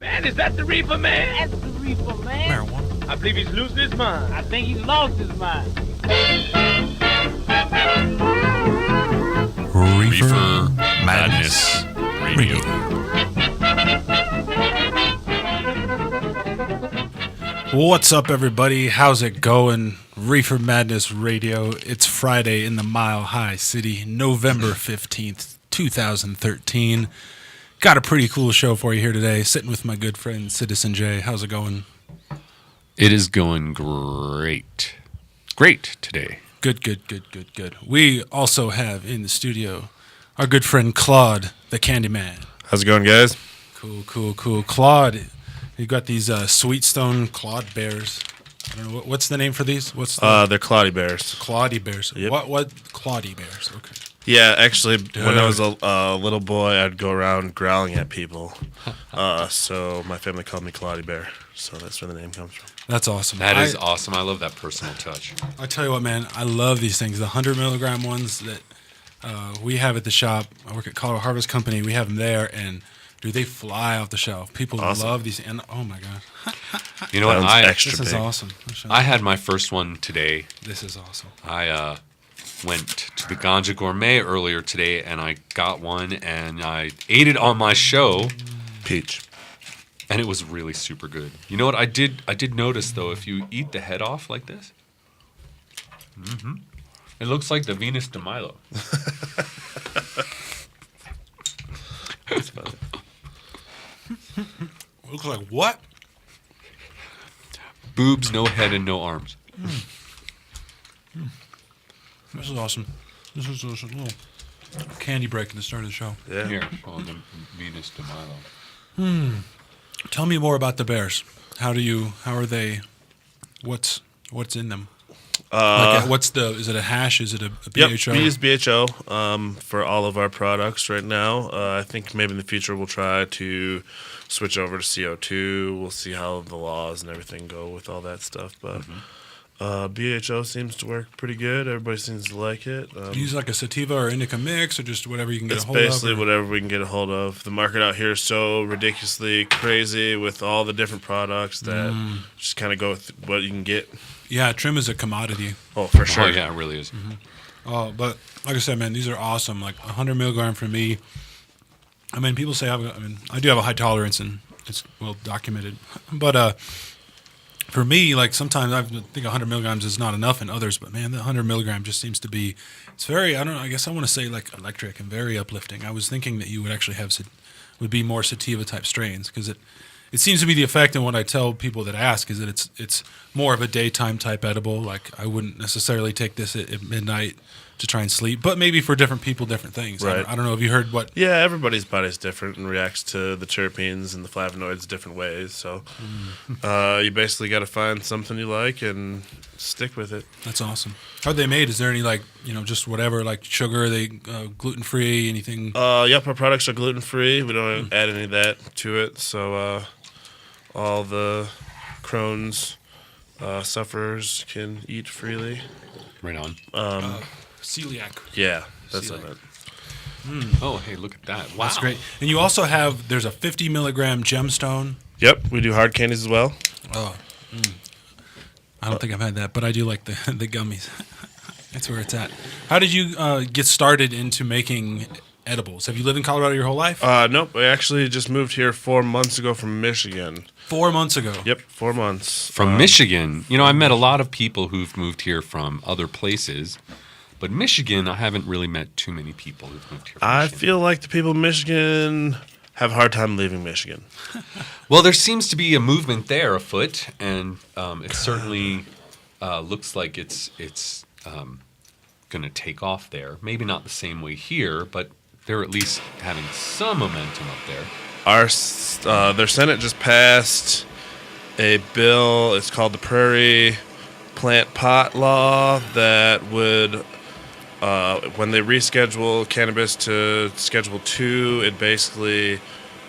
Man, is that the Reefer Man? That's the Reefer Man. Marijuana. I believe he's losing his mind. I think he's lost his mind. Reefer Madness Radio. What's up, everybody? How's it going? Reefer Madness Radio. It's Friday in the Mile High City, November 15th, 2013. Got a pretty cool show for you here today. Sitting with my good friend Citizen J. How's it going? It is going great. Great today. Good. We also have in the studio our good friend Claude The Candy Man. How's it going, guys? Cool. Claude, you got these Sweetstone Claude bears. I don't know, what's the name for these? What's They're Claudy Bears. Claudy bears? Yep. What Claudy bears? Okay. Yeah, actually, when I was a little boy, I'd go around growling at people. So my family called me Claudy Bear. So that's where the name comes from. That's awesome. That is awesome. I love that personal touch. I tell you what, man, I love these things. The 100 milligram ones that we have at the shop. I work at Colorado Harvest Company. We have them there, and dude, they fly off the shelf. People love these, and oh my god, You know what? this is awesome. I had my first one today. This is awesome. I went to the Ganja Gourmet earlier today, and I got one, and I ate it on my show, Peach. and it was really super good. You know what? I did notice though, if you eat the head off like this, it looks like the Venus de Milo. That's funny. Looks like what? Boobs, no head, and no arms. This is awesome. This is a little candy break at the start of the show. Yeah. Here, on the Venus de Milo. Tell me more about the bears. How are they? What's in them? Is it a hash? Is it a BHO? Yep, we use BHO for all of our products right now. I think maybe in the future we'll try to switch over to CO2. We'll see how the laws and everything go with all that stuff. But BHO seems to work pretty good. Everybody seems to like it. Do you use like a sativa or indica mix, or just whatever you can get a hold of? It's basically whatever we can get a hold of. The market out here is so ridiculously crazy with all the different products that just kind of go with what you can get. Yeah, trim is a commodity. Oh, for sure. Oh yeah, it really is. Oh, but like I said, man, these are awesome. Like 100 milligram for me. I mean, people say I do have a high tolerance, and it's well documented. But for me, like sometimes I think 100 milligrams is not enough in others. But man, the 100 milligram just seems to be. It's very. I don't know. I guess I want to say like electric and very uplifting. I was thinking that you would actually would be more sativa type strains because it seems to be the effect, and what I tell people that ask is that it's more of a daytime type edible. Like I wouldn't necessarily take this at midnight to try and sleep, but maybe for different people, different things. Right. I don't know if you heard what. Yeah, everybody's body's different and reacts to the terpenes and the flavonoids different ways. So you basically got to find something you like and stick with it. That's awesome. How are they made? Is there any just whatever like sugar? Are they gluten free? Anything? Yep, our products are gluten free. We don't add any of that to it. So all the Crohn's sufferers can eat freely. Right on. Celiac. Yeah, that's Celiac. it. Oh, hey, look at that! Wow, That's great. And you also there's a 50 milligram gemstone. Yep, we do hard candies as well. Oh, I don't think I've had that, but I do like the gummies. That's where it's at. How did you get started into making edibles? Have you lived in Colorado your whole life? Nope, we actually just moved here 4 months ago from Michigan. 4 months ago. Yep, 4 months. From Michigan. You know, I've met a lot of people who've moved here from other places, but Michigan, I haven't really met too many people who've moved here from I Michigan. feel like the people of Michigan have a hard time leaving Michigan. Well, there seems to be a movement there afoot, and it certainly looks like it's going to take off there. Maybe not the same way here, but they're at least having some momentum up there. Their Senate just passed a bill. It's called the Prairie Plant Pot Law that would, when they reschedule cannabis to Schedule 2, it basically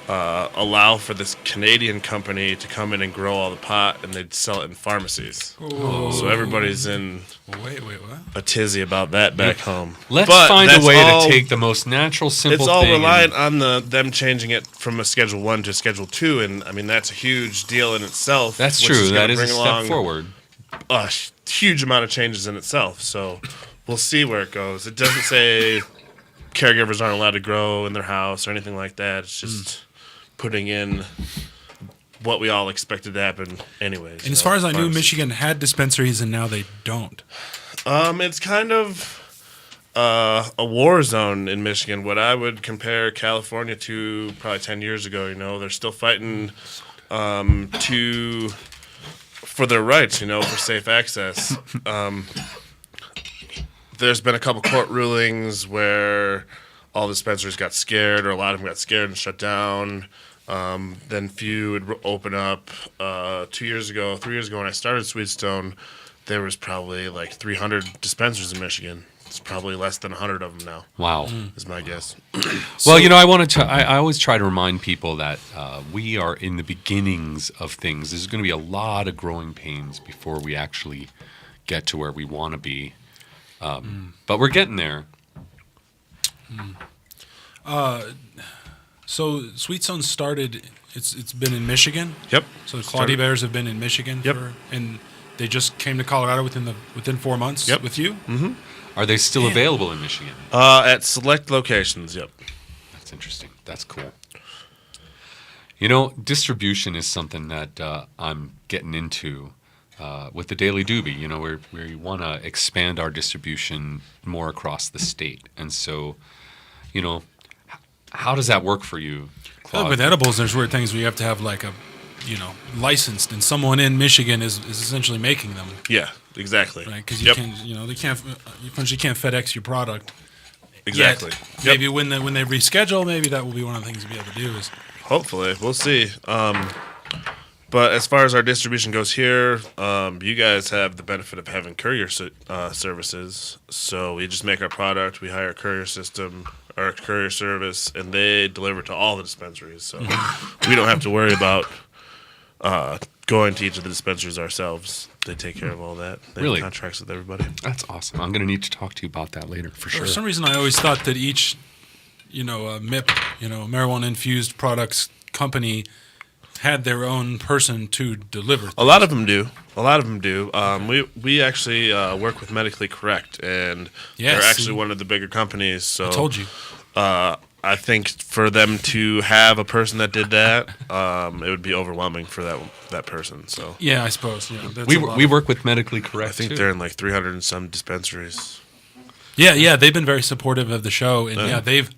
allow for this Canadian company to come in and grow all the pot, and they'd sell it in pharmacies. So everybody's in Wait, what? a tizzy about that back home. Let's But find a that's way all- to take the most natural, simple It's all thing. reliant on them changing it from a Schedule 1 to Schedule 2, and I mean that's a huge deal in itself. That's which true. gonna That is a bring step along forward. a huge amount of changes in itself. So we'll see where it goes. It doesn't say caregivers aren't allowed to grow in their house or anything like that. It's just putting in what we all expected to happen anyways. And as far as I knew, Michigan had dispensaries, and now they don't. It's kind of a war zone in Michigan. What I would compare California to probably 10 years ago. They're still fighting for their rights. For safe access. There's been a couple court rulings where all the dispensaries got scared, or a lot of them got scared and shut down. Then few would open up. 3 years ago, when I started Sweetstone, there was probably like 300 dispensaries in Michigan. It's probably less than 100 of them now. Wow. Is my guess. Well, I always try to remind people that we are in the beginnings of things. There's going to be a lot of growing pains before we actually get to where we want to be. But we're getting there. So Sweetstone started. It's been in Michigan. Yep. So the Claude Bears have been in Michigan. Yep. And they just came to Colorado within 4 months. Yep. With you. Are they still available in Michigan? At select locations. Yep. That's interesting. That's cool. Distribution is something that I'm getting into with the Daily Doobie. Where we want to expand our distribution more across the state. And so, how does that work for you, Claude? With edibles, there's weird things where you have to have like a, licensed, and someone in Michigan is essentially making them, Yeah. Exactly. right? Because you can, they can't, you essentially can't FedEx your product. Exactly. Yet. Yep. Maybe when they reschedule, maybe that will be one of the things you'll be able to do. Is Hopefully, we'll see. But as far as our distribution goes here, you guys have the benefit of having courier services. So we just make our product, we hire a courier system, or a courier service, and they deliver to all the dispensaries. So we don't have to worry about going to each of the dispensaries ourselves. They take care of all that. They Really? have contracts with everybody. That's awesome. I'm going to need to talk to you about that later for sure. For some reason, I always thought that each, MIP, marijuana infused products company, had their own person to deliver. A lot of them do. We actually work with Medically Correct, and Yes. they're actually one of the bigger companies. So I told you. I think for them to have a person that did that, it would be overwhelming for that person. So Yeah, I suppose. Yeah, that's We a lot we of- work with Medically Correct. I think too. they're in like 300 and some dispensaries. Yeah, they've been very supportive of the show, and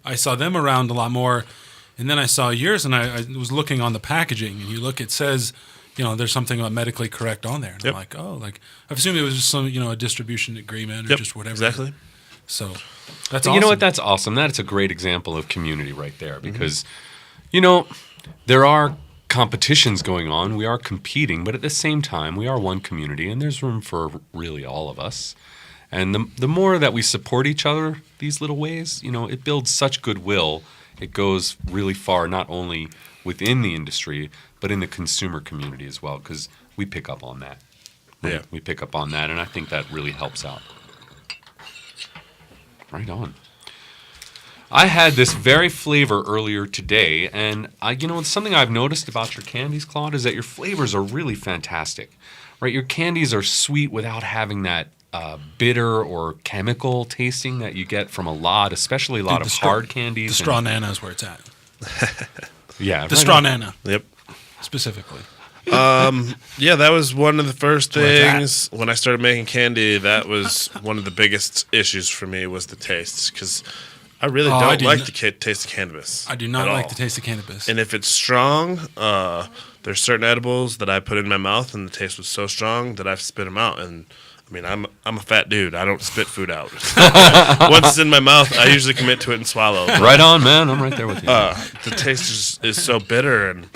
I saw them around a lot more, and then I saw yours, and I was looking on the packaging, and it says, there's something about Medically Correct on there, and Yep. I'm like, oh, I assumed it was just some, a distribution agreement or Yep, just whatever. exactly. So that's But awesome. you know what? That's awesome. That's a great example of community right there because, there are competitions going on. We are competing, but at the same time, we are one community, and there's room for really all of us. And the more that we support each other these little ways, it builds such goodwill. It goes really far, not only within the industry, but in the consumer community as well, because we pick up on that. Right? Yeah. We pick up on that, and I think that really helps out. Right on. I had this very flavor earlier today, and something I've noticed about your candies, Claude, is that your flavors are really fantastic. Right? Your candies are sweet without having that bitter or chemical tasting that you get from especially a lot of hard candies. The straw nana is where it's at. Yeah. The right straw on. nana, Yep. specifically. Yeah, that was one of the first where it's at. things when I started making candy. That was one of the biggest issues for me was the taste, because I really I don't do like not- the taste of cannabis. I do not at like all. the taste of cannabis. And if it's strong, there's certain edibles that I put in my mouth, and the taste was so strong that I've spit them out. And I mean, I'm a fat dude. I don't spit food out. Once it's in my mouth, I usually commit to it and swallow. Right on, man. I'm right there with you. The taste is so bitter, and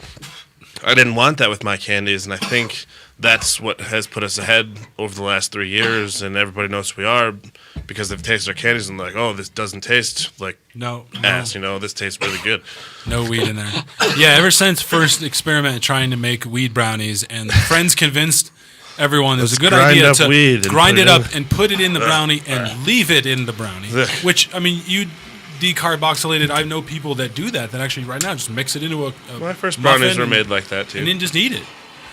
I didn't want that with my candies. And I think that's what has put us ahead over the last 3 years, and everybody knows who we are because they've tasted our candies and like, oh, this doesn't taste like No, ass. This tastes really good. no weed in there. Yeah, ever since first experiment trying to make weed brownies, and friends convinced everyone it was a good grind idea up to weed and grind put it it up in. and put it in the brownie and leave it in the brownie. Ugh. Which, I mean, you decarboxylated. I know people that do that actually right now just mix it into a My first brownies muffin were made like that and too. then just eat it.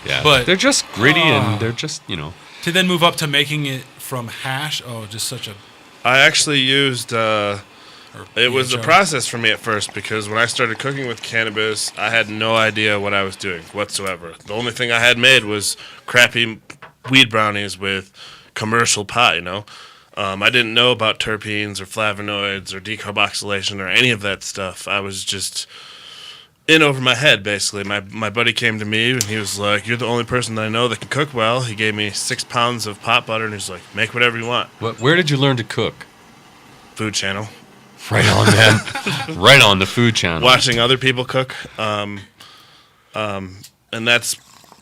Yeah, But- they're just gritty and they're just To then move up to making it from hash, just such a... I actually used. It was a EHR. process for me at first because when I started cooking with cannabis, I had no idea what I was doing whatsoever. The only thing I had made was crappy weed brownies with commercial pot. I didn't know about terpenes or flavonoids or decarboxylation or any of that stuff. I was just in over my head, basically. My buddy came to me and he was like, "You're the only person that I know that can cook well." He gave me 6 pounds of pot butter and he's like, "Make whatever you want." Where did you learn to cook? Food Channel. Right on, man. Right on the Food Channel. Watching other people cook. And that's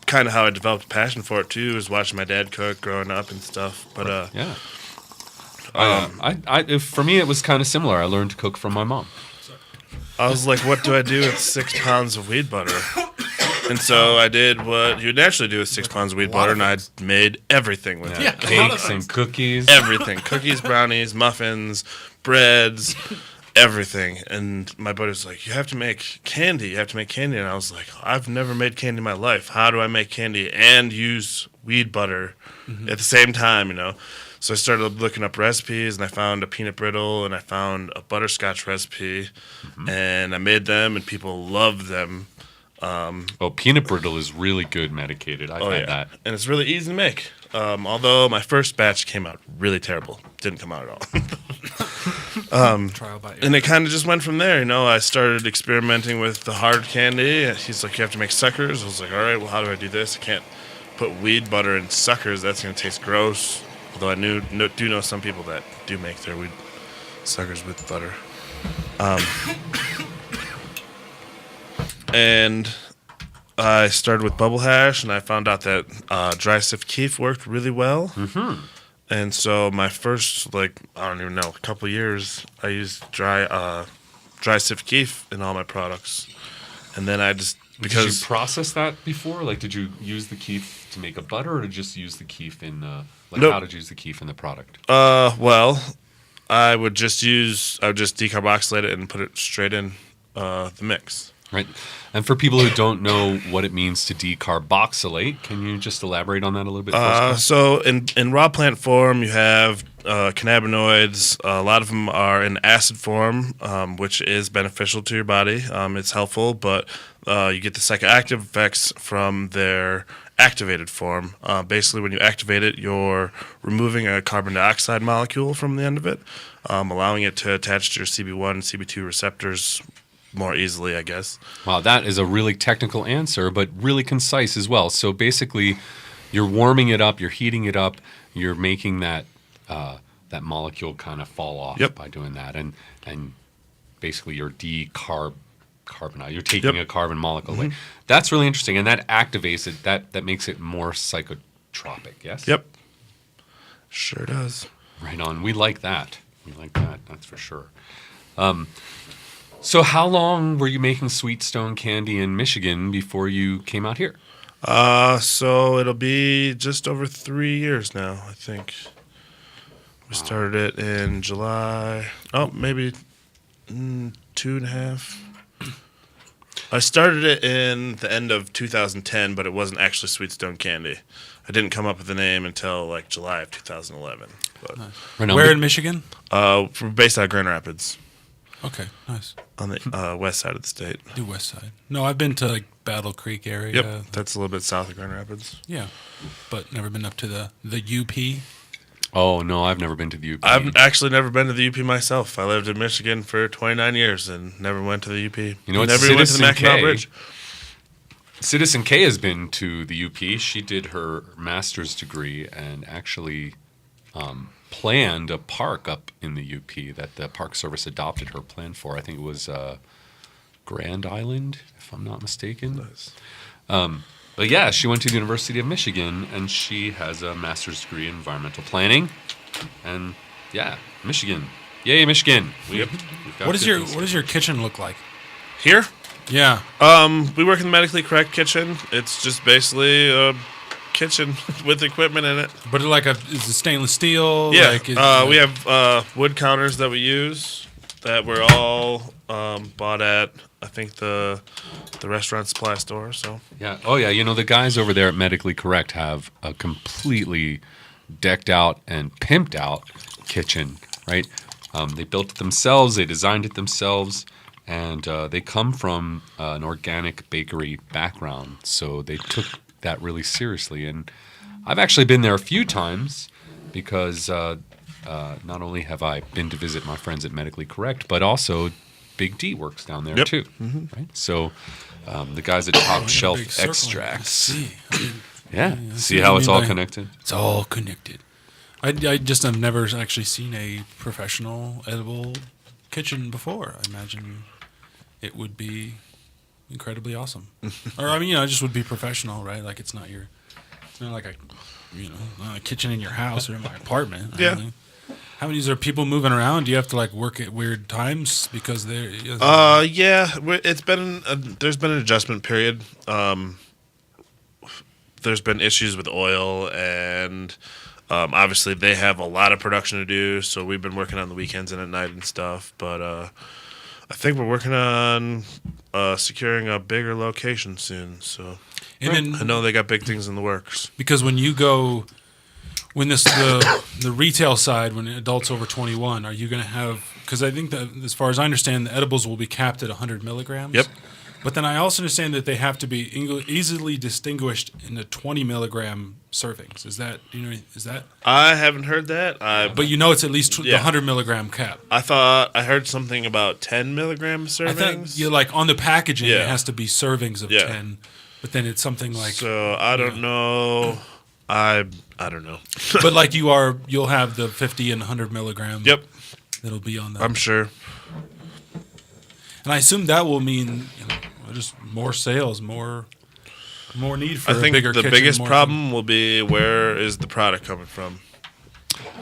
kind of how I developed a passion for it too, is watching my dad cook growing up and stuff. But Yeah. For me, it was kind of similar. I learned to cook from my mom. I was like, what do I do with 6 pounds of weed butter? And so I did what you'd naturally do with 6 pounds of weed butter, and I made everything with Yeah. it. Cakes and cookies. Everything. Cookies, brownies, muffins, breads, everything. And my buddy was like, you have to make candy. You have to make candy. And I was like, I've never made candy in my life. How do I make candy and use weed butter at the same time, So I started looking up recipes, and I found a peanut brittle, and I found a butterscotch recipe, and I made them, and people loved them. Oh, peanut brittle is really good medicated. I've had that. And it's really easy to make. Although my first batch came out really terrible. Didn't come out at all. Trial by And it kind of just went from there. I started experimenting with the hard candy. He's like, you have to make suckers. I was like, all right, well, how do I do this? I can't put weed butter in suckers. That's going to taste gross. Although I do know some people that do make their weed suckers with butter. And I started with bubble hash, and I found out that dry sift keef worked really well. Mm-hmm. And so my first, I don't even know, a couple of years, I used dry sift keef in all my products. And then I just, Did you process that before? Did you use the keef to make a butter, or did you just use the keef in Nope. How did you use the keef in the product? well, I would just decarboxylate it and put it straight in the mix. Right. And for people who don't know what it means to decarboxylate, can you just elaborate on that a little bit? So in raw plant form, you have cannabinoids. A lot of them are in acid form, which is beneficial to your body. It's helpful, but you get the psychoactive effects from their activated form. Basically, when you activate it, you're removing a carbon dioxide molecule from the end of it, allowing it to attach to your CB1 and CB2 receptors more easily, I guess. Wow, that is a really technical answer, but really concise as well. So basically, you're warming it up, you're heating it up, you're making that molecule kind of fall off by doing that, and basically you're carbonized. You're taking a carbon molecule away. That's really interesting, and that activates it. That makes it more psychotropic. Yes. Yep. Sure does. Right on. We like that. That's for sure. So how long were you making Sweet Stone candy in Michigan before you came out here? So it'll be just over 3 years now, I think. We started it in July. Oh, maybe 2.5. I started it in the end of 2010, but it wasn't actually Sweet Stone Candy. I didn't come up with the name until July of 2011. But, Right on. Uh, Where in Michigan? we're based out of Grand Rapids. Okay, nice. On the west side of the state. Do West Side. No, I've been to Battle Creek area. Yep, that's a little bit south of Grand Rapids. Yeah, but never been up to the UP. Oh no, I've never been to the UP. I've actually never been to the UP myself. I lived in Michigan for 29 years and never went to the UP. You know what? Never went to the Citizen Mackinac K. Bridge. Citizen K has been to the UP. She did her master's degree and actually planned a park up in the UP that the Park Service adopted her plan for. I think it was Grand Island, if I'm not mistaken. Nice. But yeah, she went to the University of Michigan, and she has a master's degree in environmental planning. And yeah, Michigan, yay, Michigan! We've got What does good things. your kitchen look like? Here, Yeah. we work in the medically correct kitchen. It's just basically a kitchen with equipment in it. But is it stainless steel? Yeah, Like, we have wood counters that we use that we're all bought at, I think, the restaurant supply store. So Yeah. Oh yeah. You know, the guys over there at Medically Correct have a completely decked out and pimped out kitchen. Right. They built it themselves. They designed it themselves. And they come from an organic bakery background, so they took that really seriously. And I've actually been there a few times because not only have I been to visit my friends at Medically Correct, but also Big D works down there Yep. too. Right? So the guys at Top Shelf big circle. Extracts. See. Yeah. I See what how you it's mean all by- connected? It's all connected. I just have never actually seen a professional edible kitchen before. I imagine it would be incredibly awesome. Or I mean, it just would be professional, right? Like it's not like not a kitchen in your house or in my apartment. I Yeah. don't know. How many are people moving around? Do you have to like work at weird times because they're? yeah, it's been there's been an adjustment period. There's been issues with oil, and obviously they have a lot of production to do. So we've been working on the weekends and at night and stuff. But I think we're working on securing a bigger location soon. So And then, I know they got big things in the works. because when the retail side, when adults over 21, are you going to have? Because I think that as far as I understand, the edibles will be capped at 100 milligrams. Yep. But then I also understand that they have to be easily distinguished into 20 milligram servings. Is that I haven't heard that. But it's at least the Yeah. 100 milligram cap. I thought I heard something about 10 milligram I servings. thought like on the packaging Yeah. it has to be servings of Yeah. 10, but then it's something like. So I don't know. I don't know. But like you'll have the 50 and 100 milligram. Yep, That'll be on that. I'm sure. And I assume that will mean just more sales, more need for I a think bigger the kitchen, biggest more- problem will be where is the product coming from?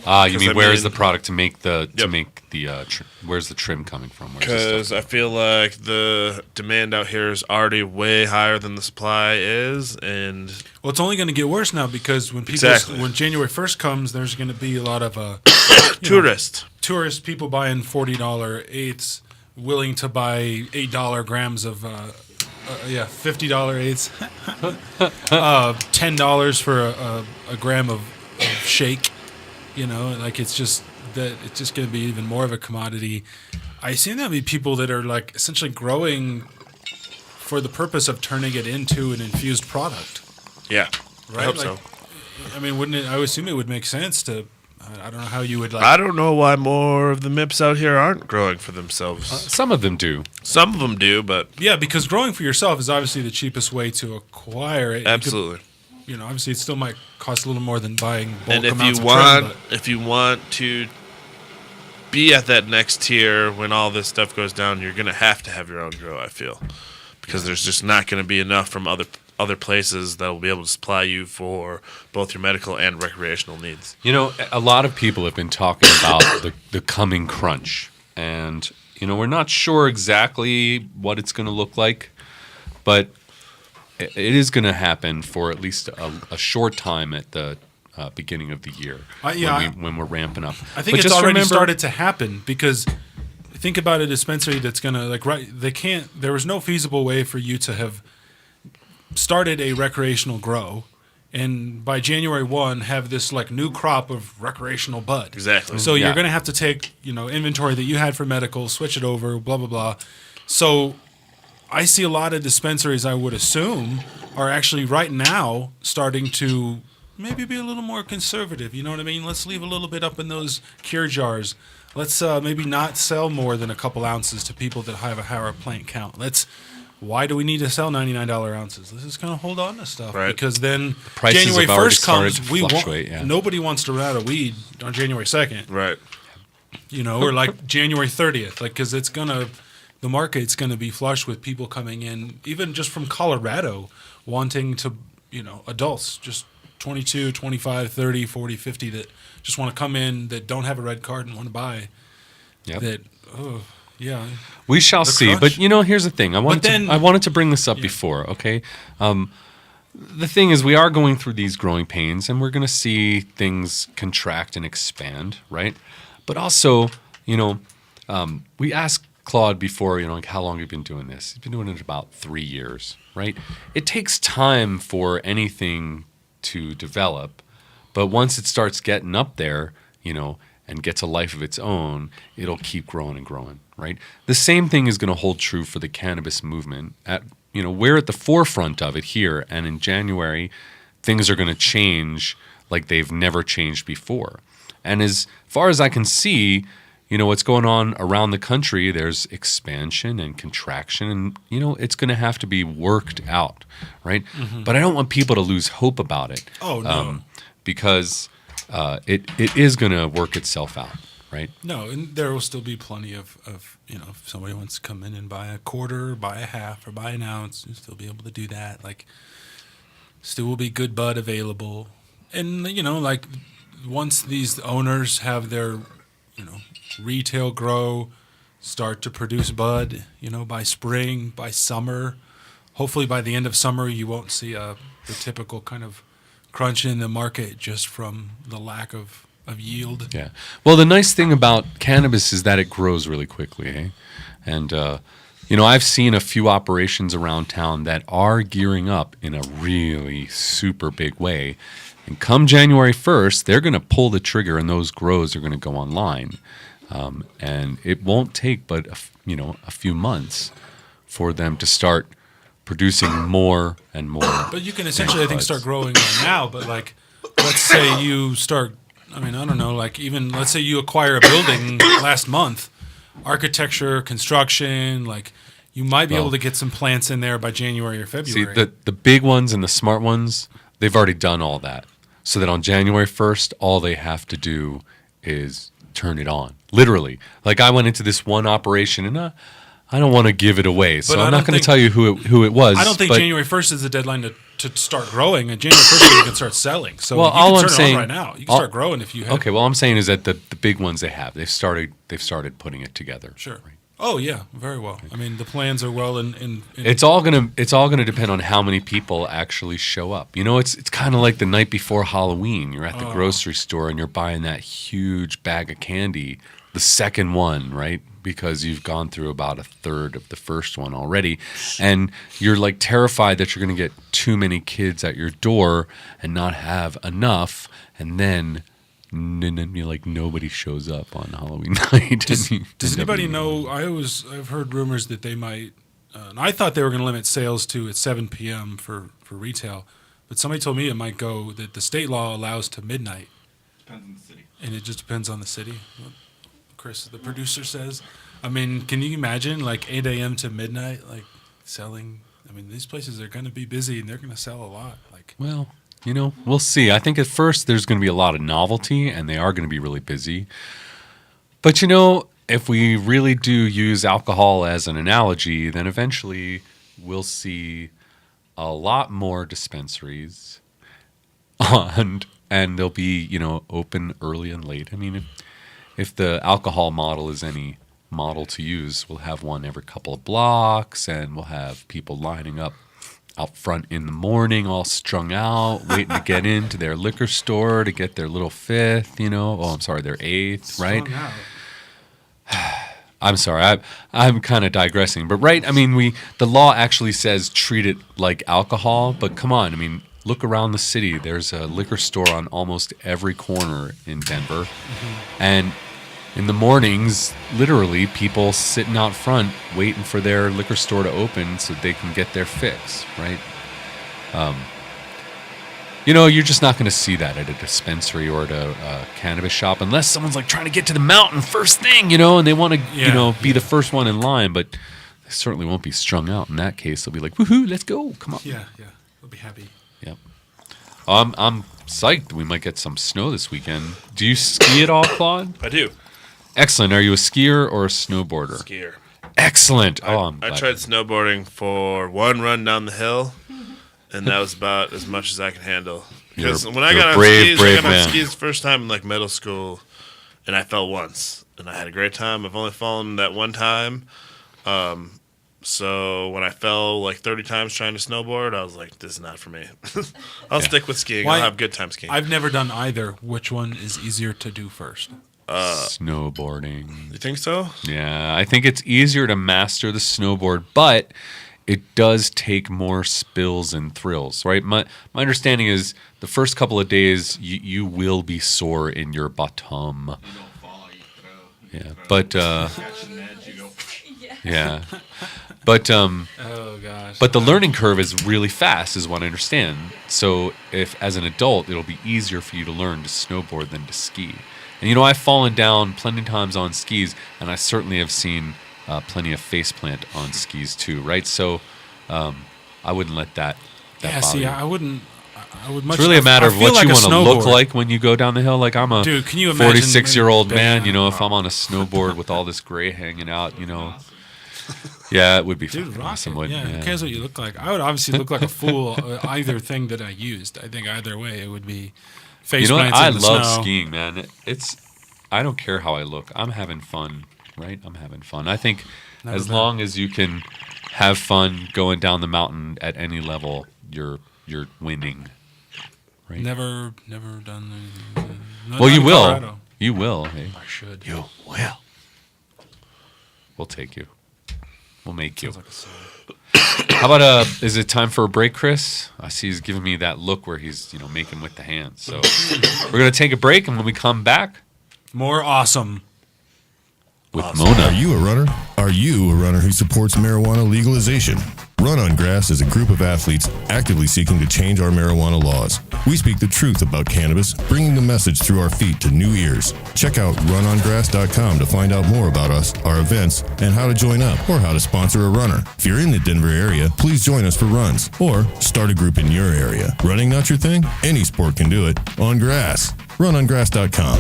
You mean I where is mean- the product to make the Yep. where's the trim coming from? Where's the stuff? Because I feel like the demand out here is already way higher than the supply is, and Well, it's only going to get worse now because when Exactly. when January 1st comes, there's going to be a lot of tourists. tourist people buying $40 eighths, willing to buy $8 grams of $50 eighths, $10 for a gram of shake. Like it's just going to be even more of a commodity. I assume there'll be people that are like essentially growing for the purpose of turning it into an infused product. Yeah, Right? I hope Like, so. I mean, wouldn't it? I would assume it would make sense to. I don't know how you would like. I don't know why more of the MIPS out here aren't growing for themselves. Some of them do. Some of them do, but Yeah, because growing for yourself is obviously the cheapest way to acquire it. You could- absolutely. obviously it still might cost a little more than buying bulk And if amounts you of trim, want, if you want to be at that next tier when all this stuff goes down, you're gonna have to have your own grow. I feel because there's just not gonna be enough from other places that will be able to supply you for both your medical and recreational needs. A lot of people have been talking about the coming crunch. And, we're not sure exactly what it's going to look like, but it is going to happen for at least a short time at the beginning of the year when we're ramping up. I think But it's just already remember- started to happen because think about a dispensary that's gonna there was no feasible way for you to have started a recreational grow and by January 1 have this like new crop of recreational bud. Exactly. So Yeah. you're going to have to take, inventory that you had for medical, switch it over, blah blah blah. So I see a lot of dispensaries I would assume are actually right now starting to maybe be a little more conservative. You know what I mean? Let's leave a little bit up in those cure jars. Let's maybe not sell more than a couple ounces to people that have a higher plant count. Why do we need to sell $99 ounces? Let's just kind of hold on to stuff Right. because then prices January have already 1st comes. started to fluctuate, yeah. Nobody wants to run out of weed on January 2nd, Right. or like January 30th, because it's gonna the market's going to be flush with people coming in, even just from Colorado, wanting to, adults, just 22, 25, 30, 40, 50 that just want to come in that don't have a red card and want to buy. Yep. That, yeah. We shall The see. crunch. But, here's the thing. I wanted to bring this up before, okay? The thing is, we are going through these growing pains, and we're going to see things contract and expand, right? But also, we asked Claude before, like, how long have you been doing this? He's been doing it about 3 years, right? It takes time for anything to develop, but once it starts getting up there, and gets a life of its own, it'll keep growing and growing, right? The same thing is going to hold true for the cannabis movement. We're at the forefront of it here, and in January, things are going to change like they've never changed before. And as far as I can see, what's going on around the country, there's expansion and contraction, and, it's going to have to be worked out, right? Mm-hmm. But I don't want people to lose hope about it. Oh, no. Because it is going to work itself out, right? No, and there will still be plenty of if somebody wants to come in and buy a quarter, buy a half, or buy an ounce, you'll still be able to do that. Like, still will be good bud available. And, like, once these owners have their, retail grow, start to produce bud, by spring, by summer, hopefully by the end of summer, you won't see the typical kind of crunch in the market just from the lack of yield. Yeah. Well, the nice thing about cannabis is that it grows really quickly, eh? And, I've seen a few operations around town that are gearing up in a really super big way. And come January 1st, they're going to pull the trigger and those grows are going to go online. And it won't take but, a few months for them to start producing more and more. But you can essentially, I think, start growing right now. But, like, let's say you start, I don't know, like, even let's say you acquire a building last month, architecture, construction, like, you might be able to get some plants in there by January or February. See, the big ones and the smart ones, they've already done all that. So that on January 1st, all they have to do is turn it on. Literally. Like, I went into this one operation, and I don't want to give it away, so I'm not going to tell you who it was. I don't think January 1st is the deadline to start growing, and January 1st you can start selling. So you can start it on right now. You can start growing if you have. Okay, well, I'm saying is that the big ones they've started putting it together. Sure. Right? Oh yeah, very well. The plans are well in It's all gonna depend on how many people actually show up. It's kind of like the night before Halloween. You're at the grocery store and you're buying that huge bag of candy, the second one, right? Because you've gone through about a third of the first one already, and you're like terrified that you're going to get too many kids at your door and not have enough, and then you're like nobody shows up on Halloween night. Does anybody know? I've heard rumors that they might. And I thought they were going to limit sales to at 7 p.m. for retail, but somebody told me it might go that the state law allows to midnight. Depends on the city. And it just depends on the city. Chris, the producer, says. Can you imagine like 8 a.m. to midnight, like selling? These places are going to be busy and they're going to sell a lot. Well, we'll see. I think at first there's going to be a lot of novelty and they are going to be really busy. But, if we really do use alcohol as an analogy, then eventually we'll see a lot more dispensaries and they'll be, open early and late. If the alcohol model is any model to use, we'll have one every couple of blocks, and we'll have people lining up out front in the morning, all strung out, waiting to get into their liquor store to get their little fifth, their eighth, right? I'm sorry, I'm kind of digressing, but right, the law actually says treat it like alcohol, but come on, look around the city. There's a liquor store on almost every corner in Denver, and in the mornings, literally, people sitting out front waiting for their liquor store to open so they can get their fix, right? You're just not going to see that at a dispensary or at a cannabis shop unless someone's like trying to get to the mountain first thing, and they want to, be the first one in line, but they certainly won't be strung out. In that case, they'll be like, woohoo, let's go, come on. Yeah, they'll be happy. Yep. I'm psyched we might get some snow this weekend. Do you ski at all, Claude? I do. Excellent. Are you a skier or a snowboarder? Skier. Excellent. I'm I glad. tried snowboarding for one run down the hill, and that was about as much as I can handle. Because You're- when I you're got on brave, skis, I brave got on man. skis first time in like middle school, and I fell once, and I had a great time. I've only fallen that one time. So when I fell like 30 times trying to snowboard, I was like, this is not for me. I'll stick with skiing. Why- I'll have a good time skiing. I've never done either. Which one is easier to do first? Snowboarding. You think so? Yeah, I think it's easier to master the snowboard, but it does take more spills and thrills, right? My understanding is the first couple of days you will be sore in your bottom. Yeah, but yeah, but Oh gosh. but the learning curve is really fast, is what I understand. So if as an adult, it'll be easier for you to learn to snowboard than to ski. And you know, I've fallen down plenty of times on skis, and I certainly have seen plenty of faceplant on skis too, right? So I wouldn't let that yeah, bother see, you. I wouldn't. I would much. It's really a matter I of feel what like you a want to look snowboard. like when you go down the hill. Like I'm a Dude, can you imagine 46-year-old man, being- you know, if I'm on a snowboard with all this gray hanging out, you know. Yeah, it would be Dude, fucking rock awesome, it. wouldn't Yeah, it? who cares what you look like? I would obviously look like a fool either thing that I used. I think either way it would be face You know what? plants I in the love snow. skiing, man. I don't care how I look. I'm having fun, right? I'm having fun. I think Never as been. long as you can have fun going down the mountain at any level, you're winning. Right? Never done anything. No, Well, not you in will. Colorado. You will. Hey. I should. You will. We'll take you. We'll make you. Sounds like a song. How about is it time for a break, Chris? I see he's giving me that look where he's, making with the hands. So we're going to take a break, and when we come back More awesome. with Are Mona. you a runner? Are you a runner who supports marijuana legalization? Run on Grass is a group of athletes actively seeking to change our marijuana laws. We speak the truth about cannabis, bringing the message through our feet to new ears. Check out runongrass.com to find out more about us, our events, and how to join up or how to sponsor a runner. If you're in the Denver area, please join us for runs or start a group in your area. Running not your thing? Any sport can do it. On grass. Runongrass.com.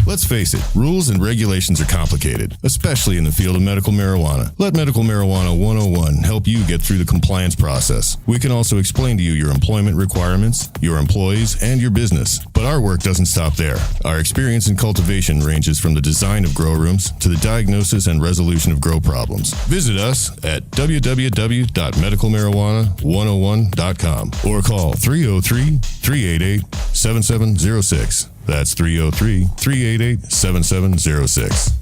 Let's face it, rules and regulations are complicated, especially in the field of medical marijuana. Let Medical Marijuana 101 help you get through the compliance process. We can also explain to you your employment requirements, your employees, and your business. But our work doesn't stop there. Our experience in cultivation ranges from the design of grow rooms to the diagnosis and resolution of grow problems. Visit us at www.medicalmarijuana101.com or call 303-388-7706. That's 303-388-7706.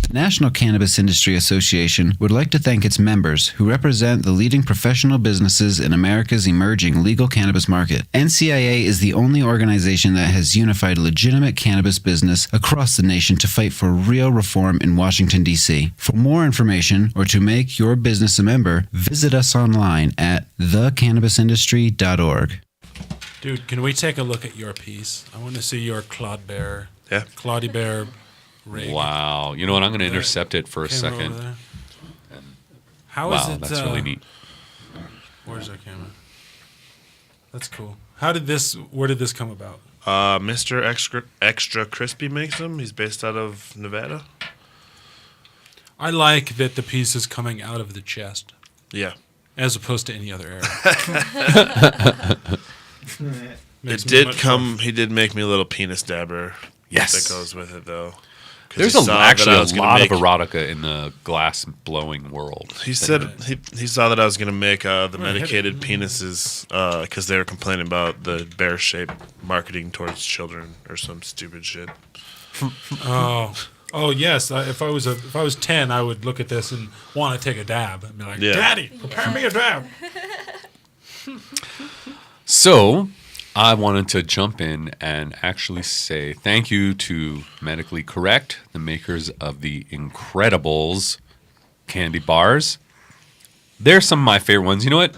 The National Cannabis Industry Association would like to thank its members who represent the leading professional businesses in America's emerging legal cannabis market. NCIA is the only organization that has unified legitimate cannabis business across the nation to fight for real reform in Washington, D.C. For more information or to make your business a member, visit us online at thecannabisindustry.org. Dude, can we take a look at your piece? I want to see your Claude Bear. Yeah. Claudie Bear rig. Wow. You know what? I'm going to intercept it for a Camera over second. there. How is Wow, it? that's really neat. Where's that camera? That's cool. Where did this come about? Mr. Extra Crispy makes them. He's based out of Nevada. I like that the piece is coming out of the chest Yeah. as opposed to any other area. Makes It me did much come. He did make me a little penis dabber. Yes. That goes with it, though. 'Cause There's he saw that actually I a was gonna lot make- of erotica in the glass blowing world. He said he saw that I was going to make the hit medicated penises because they were complaining about the bear shape marketing towards children or some stupid shit. Oh yes. If I was 10, I would look at this and want to take a dab and be like, Yeah. "Daddy, prepare me a dab." So I wanted to jump in and actually say thank you to Medically Correct, the makers of the Incredibles candy bars. They're some of my favorite ones. You know what?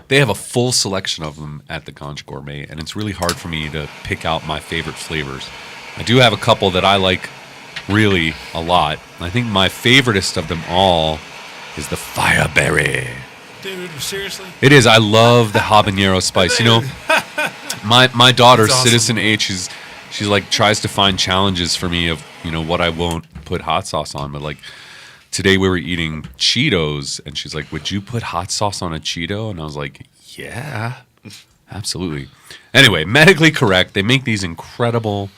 They have a full selection of them at the Ganj Gourmet, and it's really hard for me to pick out my favorite flavors. I do have a couple that I like really a lot. I think my favoriteest of them all is the Fireberry. Dude, seriously? It is. I love the habanero spice. You know, my daughter, That's awesome. Citizen H, she's like tries to find challenges for me of what I won't put hot sauce on, but like today we were eating Cheetos, and she's like, "Would you put hot sauce on a Cheeto?" And I was like, "Yeah, absolutely." Anyway, medically correct. They make these incredible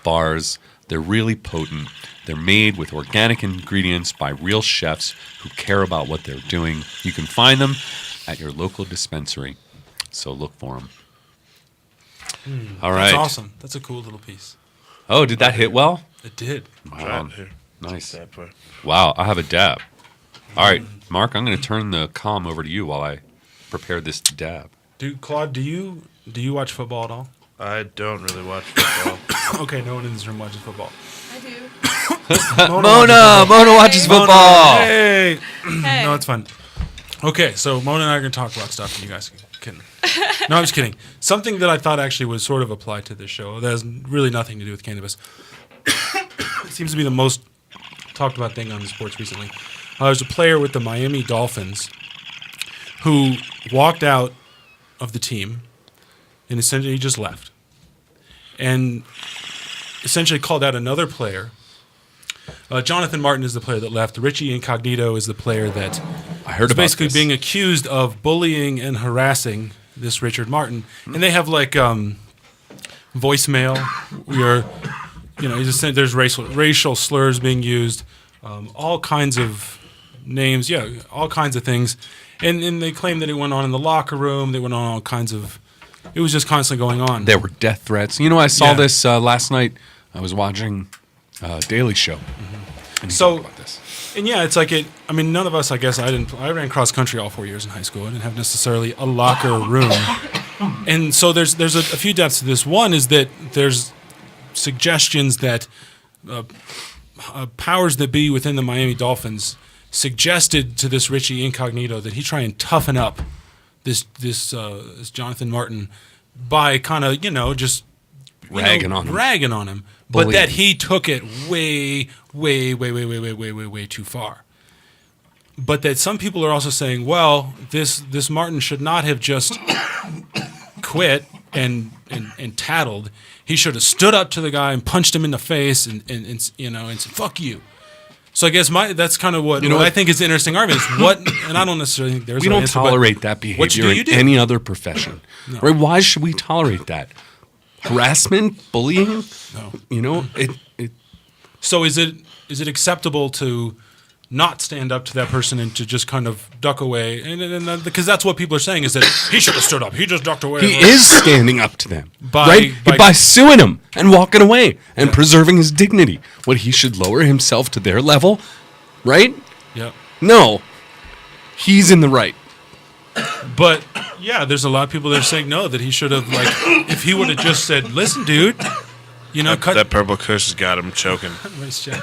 bars. They're really potent. They're made with organic ingredients by real chefs who care about what they're doing. You can find them at your local dispensary, so look for them. All right. That's awesome. That's a cool little piece. Oh, did that hit well? It did. Wow. Here. Nice. That part. Wow, I have a dab. All right, Mark, I'm going to turn the comm over to you while I prepare this dab. Claude, do you watch football at all? I don't really watch football. Okay, no one in this room watches football. I do. Mona watches football. Hey. Hey. No, it's fun. Okay, so Mona and I are going to talk about stuff, and you guys can. No, I'm just kidding. Something that I thought actually was sort of applied to this show that has really nothing to do with cannabis. It seems to be the most talked about thing on the sports recently. There's a player with the Miami Dolphins who walked out of the team and essentially just left. And essentially called out another player. Jonathan Martin is the player that left. Richie Incognito is the player that I heard is about basically this. being accused of bullying and harassing this Richard Martin. And they have like voicemail where, there's racial slurs being used, all kinds of names, all kinds of things. And they claim that it went on in the locker room. They went on all kinds of. It was just constantly going on. There were death threats. I saw Yeah. this last night. I was watching Daily Show. And he So- talked about this. And yeah, it's like none of us, I guess, I ran cross country all 4 years in high school. I didn't have necessarily a locker room. And so there's a few depths to this. One is that there's suggestions that powers that be within the Miami Dolphins suggested to this Richie Incognito that he try and toughen up this Jonathan Martin by kind of, just Ragging on him. ragging on him, but Bullying. that he took it way too far. But that some people are also saying, well, this Martin should not have just quit and tattled. He should have stood up to the guy and punched him in the face and said, "Fuck you." So I guess that's kind of what I think is the interesting argument. Is and I don't necessarily think there's We an don't answer, but tolerate that behavior what you do, you in do. any other profession. Right? Why should we tolerate that? Harassment, bullying? No. It So is it acceptable to not stand up to that person and to just kind of duck away? And because that's what people are saying is that he should have stood up. He just ducked away. He is standing up to them, By- by suing them and walking away and preserving his dignity. What, he should lower himself to their level, right? Yeah. No, he's in the right. But yeah, there's a lot of people that are saying no, that he should have, like, if he would have just said, "Listen, dude, cut That purple kush has got him choking. Nice job.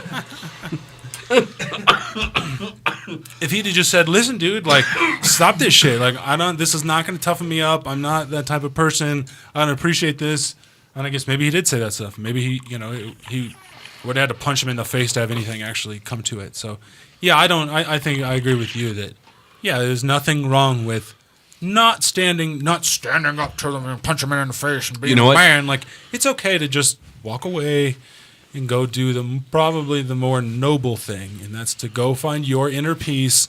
If he'd have just said, "Listen, dude, like, stop this shit. Like, this is not going to toughen me up. I'm not that type of person. I don't appreciate this." And I guess maybe he did say that stuff. Maybe he would have had to punch him in the face to have anything actually come to it. So, yeah, I think I agree with you that, yeah, there's nothing wrong with not standing up to them and punch them in the face and being know a what? man. Like, it's okay to just walk away and go do probably the more noble thing, and that's to go find your inner peace.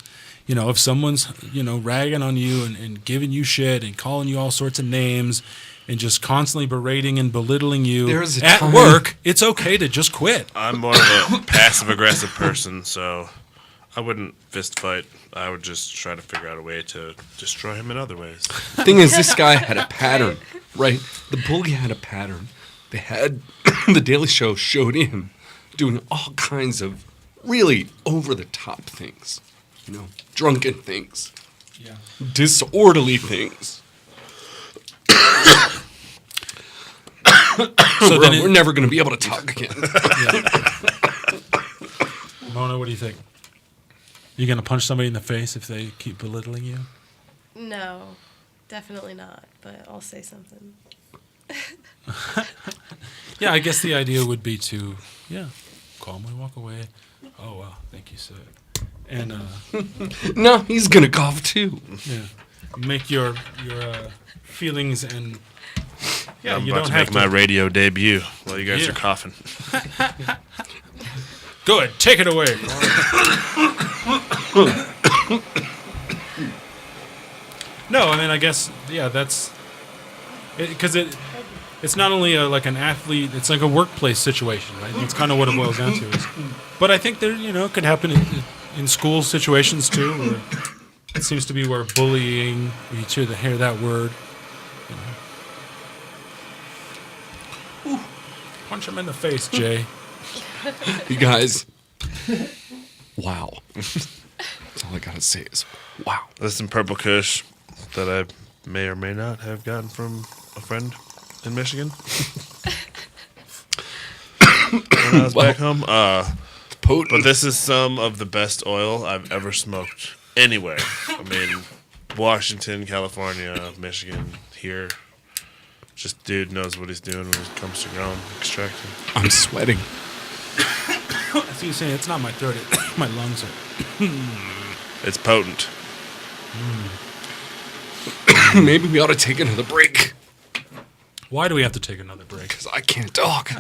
If someone's, ragging on you and giving you shit and calling you all sorts of names and just constantly berating and belittling you There's a at time- work, it's okay to just quit. I'm more of a passive aggressive person, so I wouldn't fist fight. I would just try to figure out a way to destroy him in other ways. The thing is, this guy had a pattern, right? The bully had a pattern. They had the Daily Show showed him doing all kinds of really over the top things, drunken things, Yeah. disorderly things. So then, We're never going to be able to talk again. Mona, what do you think? You gonna punch somebody in the face if they keep belittling you? No, definitely not. But I'll say something. Yeah, I guess the idea would be to, calmly walk away. Oh, wow, thank you, sir. And, No, he's going to cough too. make your feelings and, I'm you about don't to have make my to. radio debut while you guys Yeah. are coughing. Good, take it away. No, I mean, I guess, yeah, that's because it's not only like an athlete; it's like a workplace situation, right? That's kind of what it boils down to. But I think there, it could happen in school situations too, where it seems to be where bullying. You hear that word. Ooh, punch him in the face, Jay. You guys, wow. That's all I gotta say is wow. There's some Purple Kush that I may or may not have gotten from a friend in Michigan when I was back home. Potent. But this is some of the best oil I've ever smoked anywhere. I mean, Washington, California, Michigan, here. Just dude knows what he's doing when it comes to growing, extracting. I'm sweating. I see you saying it's not my throat; my lungs are. It's potent. Maybe we ought to take another break Why do we have to take another break? because I can't talk.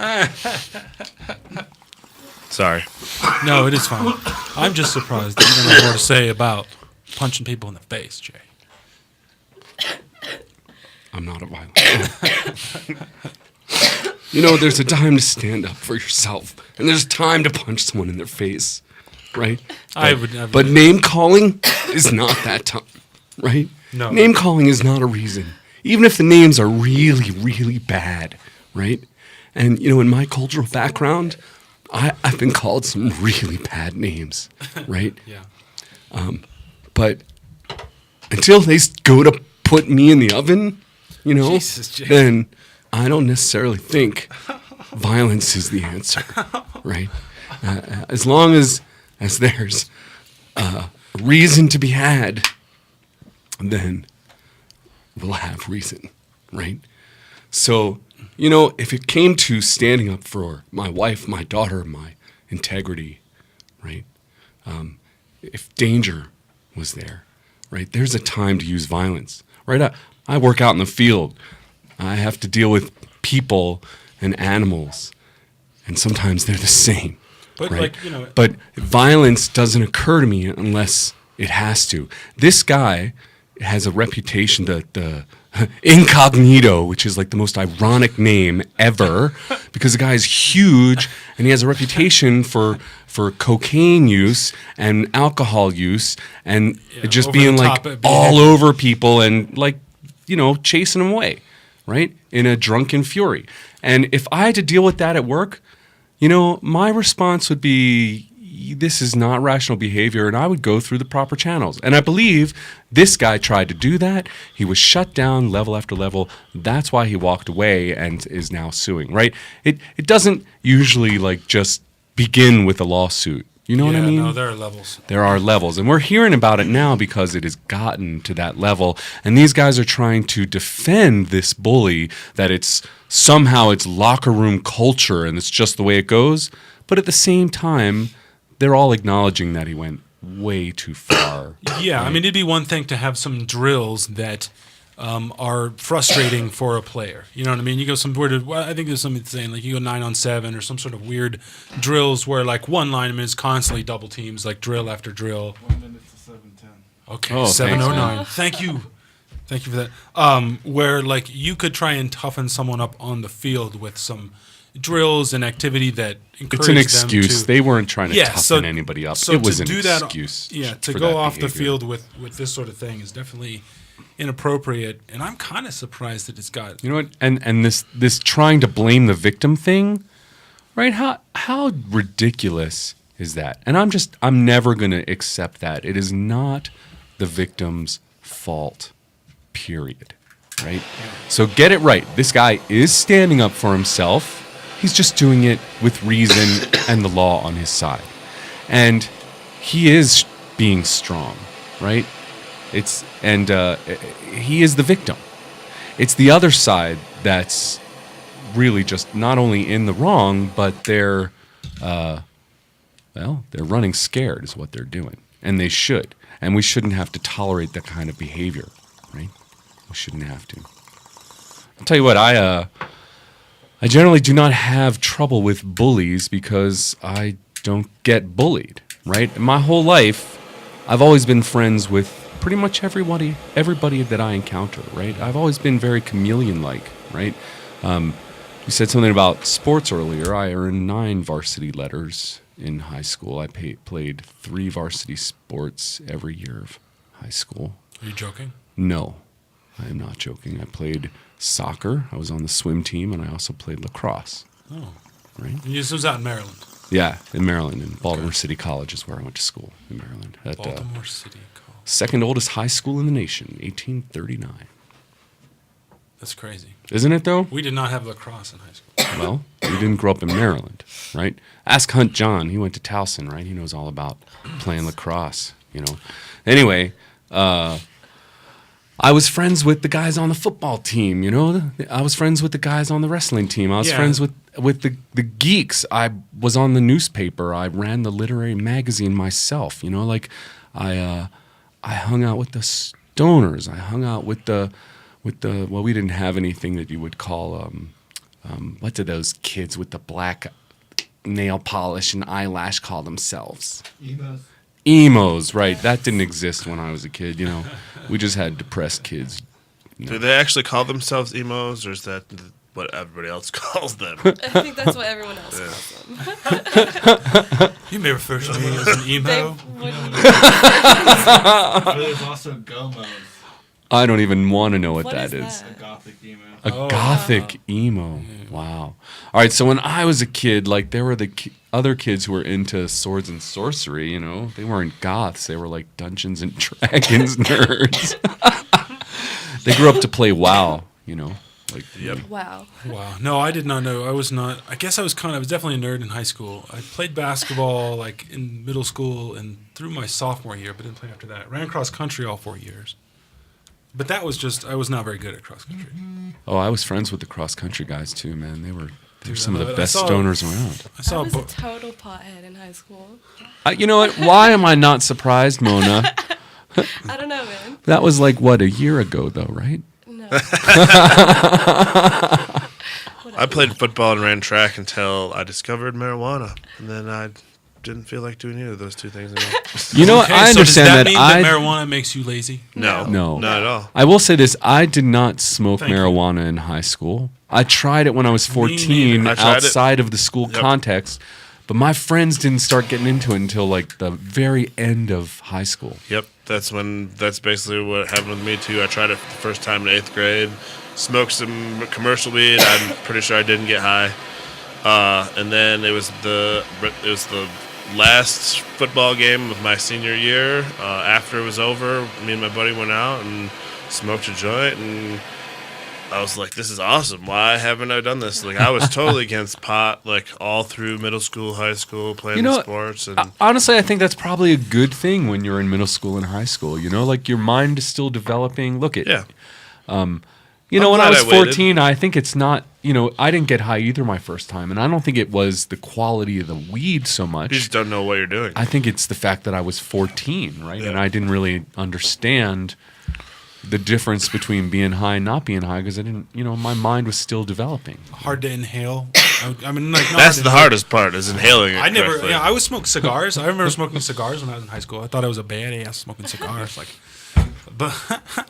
Sorry. No, it is fine. I'm just surprised that you don't have more to say about punching people in the face, Jay. I'm not a violent man. There's a time to stand up for yourself, and there's time to punch someone in their face, right? I would. But name calling is not that time, right? No. Name calling is not a reason, even if the names are really, really bad, right? And in my cultural background, I've been called some really bad names, right? Yeah. But until they go to put me in the oven, Jesus, Jay. then I don't necessarily think violence is the answer, right? As long as there's reason to be had, then we'll have reason, right? So, if it came to standing up for my wife, my daughter, my integrity, right? If danger was there, right? There's a time to use violence, right? I work out in the field. I have to deal with people and animals, and sometimes they're the same. But right? But violence doesn't occur to me unless it has to. This guy has a reputation, the Incognito, which is like the most ironic name ever, because the guy is huge and he has a reputation for cocaine use and alcohol use and just over being the like top all over people and like chasing them away, right, in a drunken fury. And if I had to deal with that at work, my response would be, this is not rational behavior, and I would go through the proper channels. And I believe this guy tried to do that. He was shut down level after level. That's why he walked away and is now suing, right? It doesn't usually just begin with a lawsuit. You know what I mean? No, there are levels. There are levels. And we're hearing about it now because it has gotten to that level. And these guys are trying to defend this bully that it's somehow it's locker room culture and it's just the way it goes. But at the same time, they're all acknowledging that he went way too far. Yeah, I mean, it'd be one thing to have some drills that are frustrating for a player. You know what I mean? You go I think there's something saying you go 9-on-7 or some sort of weird drills where one lineman is constantly double teams, drill after drill. 1 minute to 7:10. Okay, Oh, 7:09. Thank you for that. Where you could try and toughen someone up on the field with some drills and activity that encourage It's an excuse. them to. They weren't trying to toughen anybody up. So it was to an do excuse. To for go that off the behavior. field with this sort of thing is definitely inappropriate, and I'm kind of surprised that it's got. You know what? And this trying to blame the victim thing, right? How ridiculous is that? And I'm never going to accept that. It is not the victim's fault. Period. Right? So get it right. This guy is standing up for himself. He's just doing it with reason and the law on his side. And he is being strong, right? He is the victim. It's the other side that's really just not only in the wrong, but they're running scared is what they're doing. And they should. And we shouldn't have to tolerate that kind of behavior, right? We shouldn't have to. I'll tell you what, I generally do not have trouble with bullies because I don't get bullied, right? My whole life, I've always been friends with pretty much everybody that I encounter, right? I've always been very chameleon-like, right? You said something about sports earlier. I earned 9 varsity letters in high school. I played 3 varsity sports every year of high school. Are you joking? No, I am not joking. I played soccer. I was on the swim team, and I also played lacrosse. Oh. Right? And this was out in Maryland. Yeah, in Maryland, in Baltimore City College is where I went to school, in Maryland. At, Baltimore City College. second oldest high school in the nation, 1839. That's crazy. Isn't it, though? We did not have lacrosse in high school. Well, we didn't grow up in Maryland, right? Ask Hunt John. He went to Towson, right? He knows all about playing lacrosse, you know. Anyway, I was friends with the guys on the football team, you know. I was friends with the guys on the wrestling team. I was friends with the geeks. I was on the newspaper. I ran the literary magazine myself, you know. Like, I hung out with the stoners. I hung out with the well, we didn't have anything that you would call what do those kids with the black nail polish and eyelash call themselves? Emos, right? That didn't exist when I was a kid. You know, we just had depressed kids. Do they actually call themselves emos, or is that what everybody else calls them? I think that's what everyone else calls them. You may refer to me as an emo. But there's also Gomos. I don't even want to know what What that is is. that? A gothic emo. A gothic emo. Wow. All right, so when I was a kid, like there were the other kids who were into swords and sorcery, you know. They weren't goths. They were like Dungeons and Dragons nerds. They grew up to play WoW, you know. Like, Wow. Wow. No, I did not know. I was not. I guess I was definitely a nerd in high school. I played basketball like in middle school and through my sophomore year, but didn't play after that. Ran cross country all 4 years. But that was just, I was not very good at cross country. Oh, I was friends with the cross country guys too, man. They were some of the I best saw- stoners around. I saw I a was a book. total pothead in high school. You know what? Why am I not surprised, Mona? I don't know, man. That was like, what, a year ago, though, right? No. I played football and ran track until I discovered marijuana, and then I didn't feel like doing either of those two things anymore. You know what? Okay, I so does understand that that. mean that marijuana makes you lazy? No, No. not at all. I will say this. I did not smoke Thank you. marijuana in high school. I tried it when I was 14 neither. I tried it. outside of the school Yep. context, but my friends didn't start getting into it until like the very end of high school. Yep, that's basically what happened with me too. I tried it for the first time in 8th grade, smoked some commercial weed. I'm pretty sure I didn't get high, and then it was the last football game of my senior year. After it was over, me and my buddy went out and smoked a joint, and I was like, this is awesome. Why haven't I done this? Like, I was totally against pot, like, all through middle school, high school, playing sports. And Honestly, I think that's probably a good thing when you're in middle school and high school. You know, like your mind is still developing. Look at yeah. You know, I'm when I glad was I waited. 14, I think it's not, you know, I didn't get high either my first time. And I don't think it was the quality of the weed so much. You just don't know what you're doing. I think it's the fact that I was 14, right? Yeah. And I didn't really understand the difference between being high and not being high because I didn't, you know, my mind was still developing. Hard to inhale. I mean, like, not That's hard to the inhale. hardest part, is inhaling it I never. correctly. Yeah, I would smoke cigars. I remember smoking cigars when I was in high school. I thought I was a badass smoking cigars. Like, but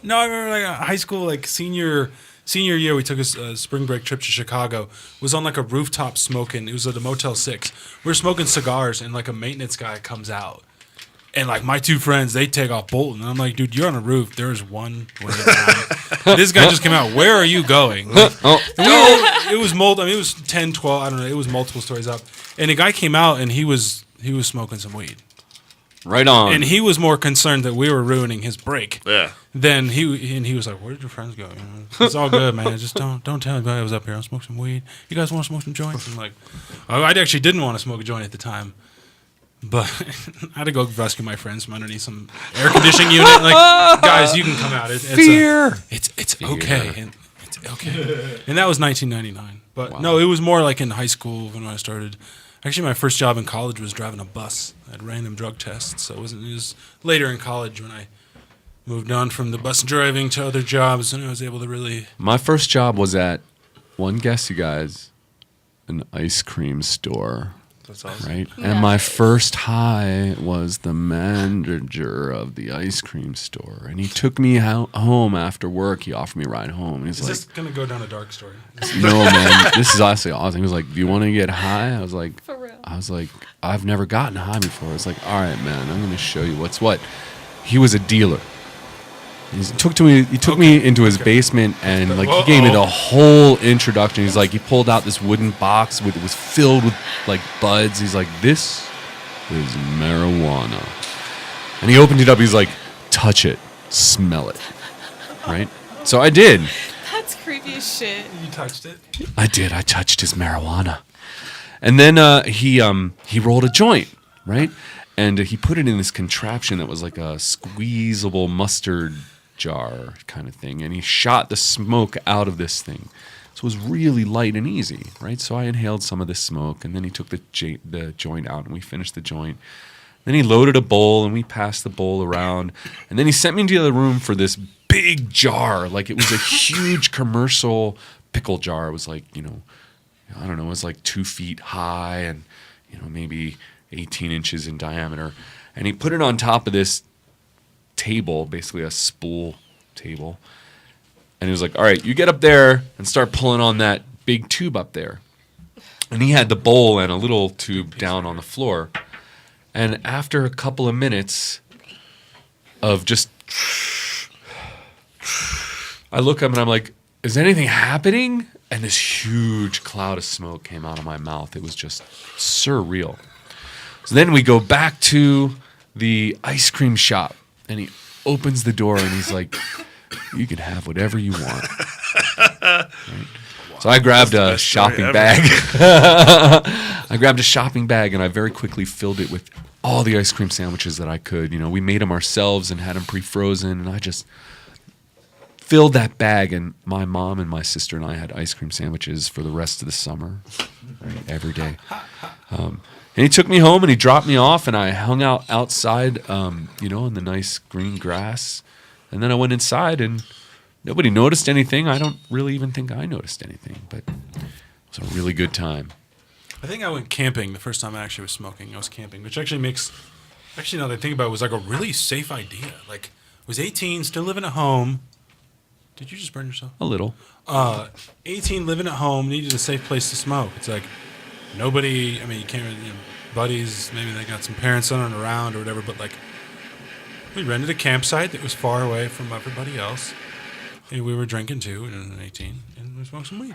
no, I remember like high school, like senior year, we took a spring break trip to Chicago. Was on like a rooftop smoking. It was at the Motel 6. We were smoking cigars, and like a maintenance guy comes out. And like my two friends, they take off bolting. And I'm like, dude, you're on a roof. There's one way down. This guy just came out. Where are you going? Like, it was I mean, it was 10, 12. I don't know. It was multiple stories up. And the guy came out, and he was smoking some weed. Right on. And he was more concerned that we were ruining his break. Yeah. Then he was like, "Where did your friends go? You know, it's all good, man. Just don't tell anybody I was up here. I'll smoke some weed. You guys want to smoke some joints?" I'm like, I actually didn't want to smoke a joint at the time. But I had to go rescue my friends from underneath some air conditioning unit. Like, guys, you can come out. It's okay. And it's okay. And that was 1999. But no, it was more like in high school when I started. Actually, my first job in college was driving a bus at random drug tests. So it was later in college when I moved on from the bus driving to other jobs, and I was able to really. My first job was at, one guess, you guys, an ice cream store. That's awesome. Right? And my first high was the manager of the ice cream store. And he took me home after work. He offered me a ride home. And he's Is like, this gonna go down a dark story? no, man, this is honestly awesome. He was like, do you want to get high? I was like, For real. I've never gotten high before. It's like, all right, man, I'm going to show you what's what. He was a dealer. He took me into his basement and like he gave me the whole introduction. He's like, he pulled out this wooden box it was filled with like buds. He's like, this is marijuana. And he opened it up. He's like, touch it, smell it. Right? So I did. That's creepy as shit. You touched it. I did. I touched his marijuana. And then he rolled a joint, right? And he put it in this contraption that was like a squeezable mustard jar kind of thing. And he shot the smoke out of this thing. So it was really light and easy, right? So I inhaled some of this smoke, and then he took the joint out, and we finished the joint. Then he loaded a bowl, and we passed the bowl around. And then he sent me into the other room for this big jar. Like it was a huge commercial pickle jar. It was like, I don't know, it was like 2 feet high and, maybe 18 inches in diameter. And he put it on top of this table, basically a spool table. And he was like, all right, you get up there and start pulling on that big tube up there. And he had the bowl and a little tube down on the floor. And after a couple of minutes of just, I look up and I'm like, is anything happening? And this huge cloud of smoke came out of my mouth. It was just surreal. So then we go back to the ice cream shop, and he opens the door and he's like, you can have whatever you want. Right? So I grabbed a shopping bag. I grabbed a shopping bag and I very quickly filled it with all the ice cream sandwiches that I could. We made them ourselves and had them pre-frozen, and I just filled that bag, and my mom and my sister and I had ice cream sandwiches for the rest of the summer, right, every day. And he took me home and he dropped me off, and I hung out outside, in the nice green grass. And then I went inside and nobody noticed anything. I don't really even think I noticed anything, but it was a really good time. I think I went camping the first time I actually was smoking. I was camping, which actually now that I think about it, was like a really safe idea. Like, I was 18, still living at home. Did you just burn yourself? A little. 18, living at home, needed a safe place to smoke. It's like, nobody, you can't really, buddies, maybe they got some parents running around or whatever, but like, we rented a campsite that was far away from everybody else. And we were drinking too, and 18, and we smoked some weed.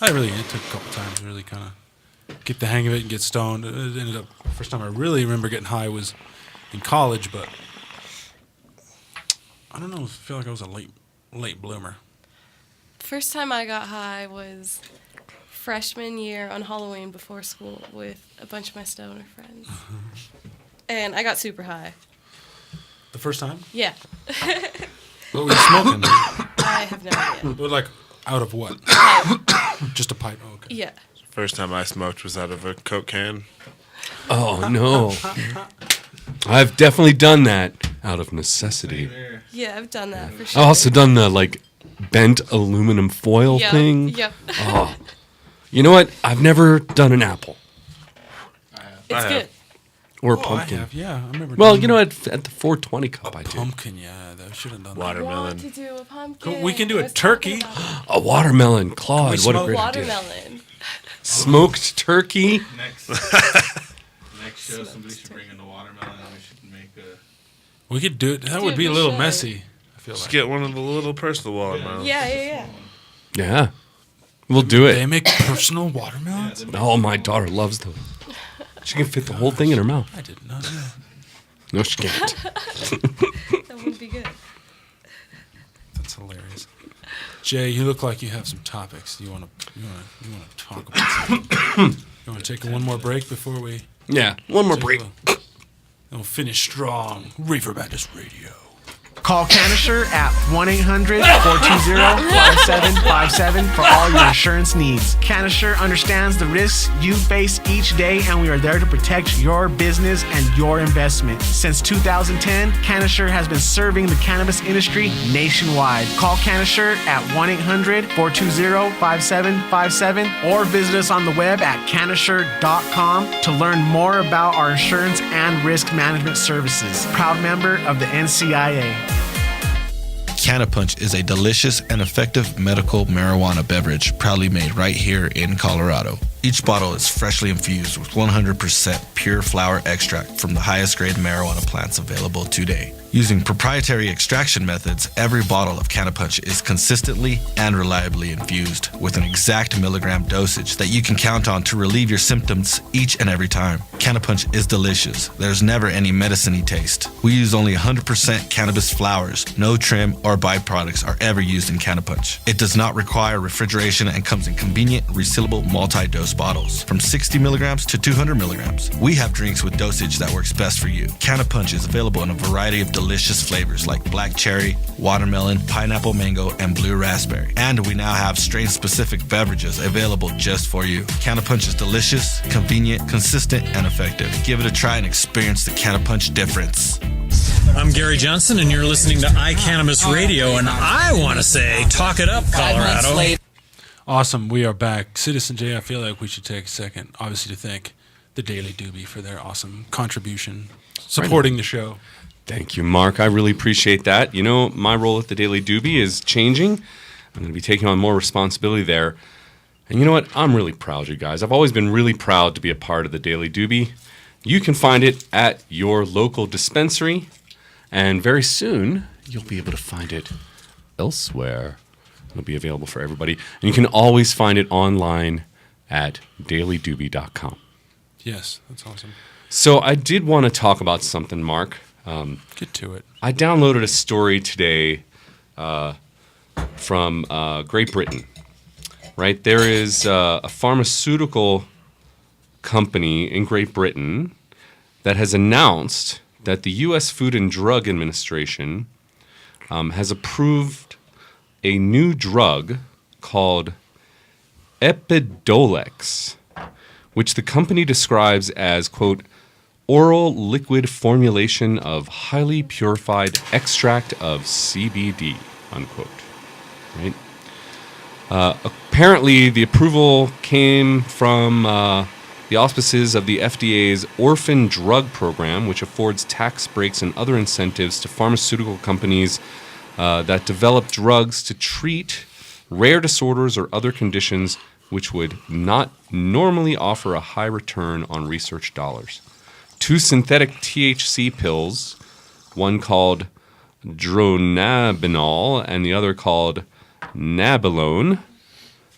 It took a couple times to really kind of get the hang of it and get stoned. It ended up, the first time I really remember getting high was in college, but I don't know, I feel like I was a late bloomer. First time I got high was freshman year on Halloween before school with a bunch of my stoner friends. And I got super high. The first time? Yeah. What were you smoking? I have no idea. But like, out of what? Just a pipe? Oh, okay. Yeah. First time I smoked was out of a Coke can. Oh, no. I've definitely done that out of necessity. Yeah, I've done that for sure. I've also done the, bent aluminum foil thing. Yep. Oh. You know what? I've never done an apple. It's good. Or I pumpkin. have, yeah. I remember. Well, doing at the 420 cup, I did. pumpkin, yeah. That should have done that. I want Watermelon. to do a pumpkin. We can do I a was talking turkey. about A watermelon. Claude, what a smoke great idea. watermelon. Smoked turkey. Next show, somebody should bring in a watermelon and we should make a... We could do it. That Dude, would be a we little should. messy, I feel Just like. get one of the little personal watermelons. Yeah. Yeah. We'll do They it. make personal watermelons? Oh, my daughter loves them. She can fit the whole thing in her mouth. I did not know. No, she can't. That would be good. That's hilarious. Jay, you look like you have some topics. You want to talk about something? You want to take one more break before we... Yeah, one more break. And we'll finish strong. Reefer Madness Radio. Call Canisher at 1-800-420-5757 for all your insurance needs. Canisher understands the risks you face each day, and we are there to protect your business and your investment. Since 2010, Canisher has been serving the cannabis industry nationwide. Call Canisher at 1-800-420-5757 or visit us on the web at canisher.com to learn more about our insurance and risk management services. Proud member of the NCIA. Cannapunch is a delicious and effective medical marijuana beverage proudly made right here in Colorado. Each bottle is freshly infused with 100% pure flower extract from the highest grade marijuana plants available today. Using proprietary extraction methods, every bottle of Cannapunch is consistently and reliably infused with an exact milligram dosage that you can count on to relieve your symptoms each and every time. Cannapunch is delicious. There's never any medicine-y taste. We use only 100% cannabis flowers. No trim or byproducts are ever used in Cannapunch. It does not require refrigeration and comes in convenient, resealable multi-dose bottles from 60 milligrams to 200 milligrams. We have drinks with dosage that works best for you. Cannapunch is available in a variety of delicious flavors like black cherry, watermelon, pineapple mango, and blue raspberry. And we now have strain-specific beverages available just for you. Cannapunch is delicious, convenient, consistent, and effective. Give it a try and experience the Cannapunch difference. I'm Gary Johnson, and you're listening to iCannabis Radio, and I want to say, talk it up, Colorado. Awesome. We are back. Citizen J, I feel like we should take a second, obviously, to thank the Daily Doobie for their awesome contribution, supporting the show. Thank you, Mark. I really appreciate that. You know, my role at the Daily Doobie is changing. I'm going to be taking on more responsibility there. And you know what? I'm really proud, you guys. I've always been really proud to be a part of the Daily Doobie. You can find it at your local dispensary, and very soon you'll be able to find it elsewhere. It'll be available for everybody. And you can always find it online at dailydoobie.com. Yes, that's awesome. So I did want to talk about something, Mark. Get to it. I downloaded a story today from Great Britain. Right, there is a pharmaceutical company in Great Britain that has announced that the U.S. Food and Drug Administration has approved a new drug called Epidiolex, which the company describes as, quote, oral liquid formulation of highly purified extract of CBD, unquote. Right? Apparently, the approval came from the auspices of the FDA's Orphan Drug Program, which affords tax breaks and other incentives to pharmaceutical companies that develop drugs to treat rare disorders or other conditions which would not normally offer a high return on research dollars. 2 synthetic THC pills, one called dronabinol and the other called nabilone,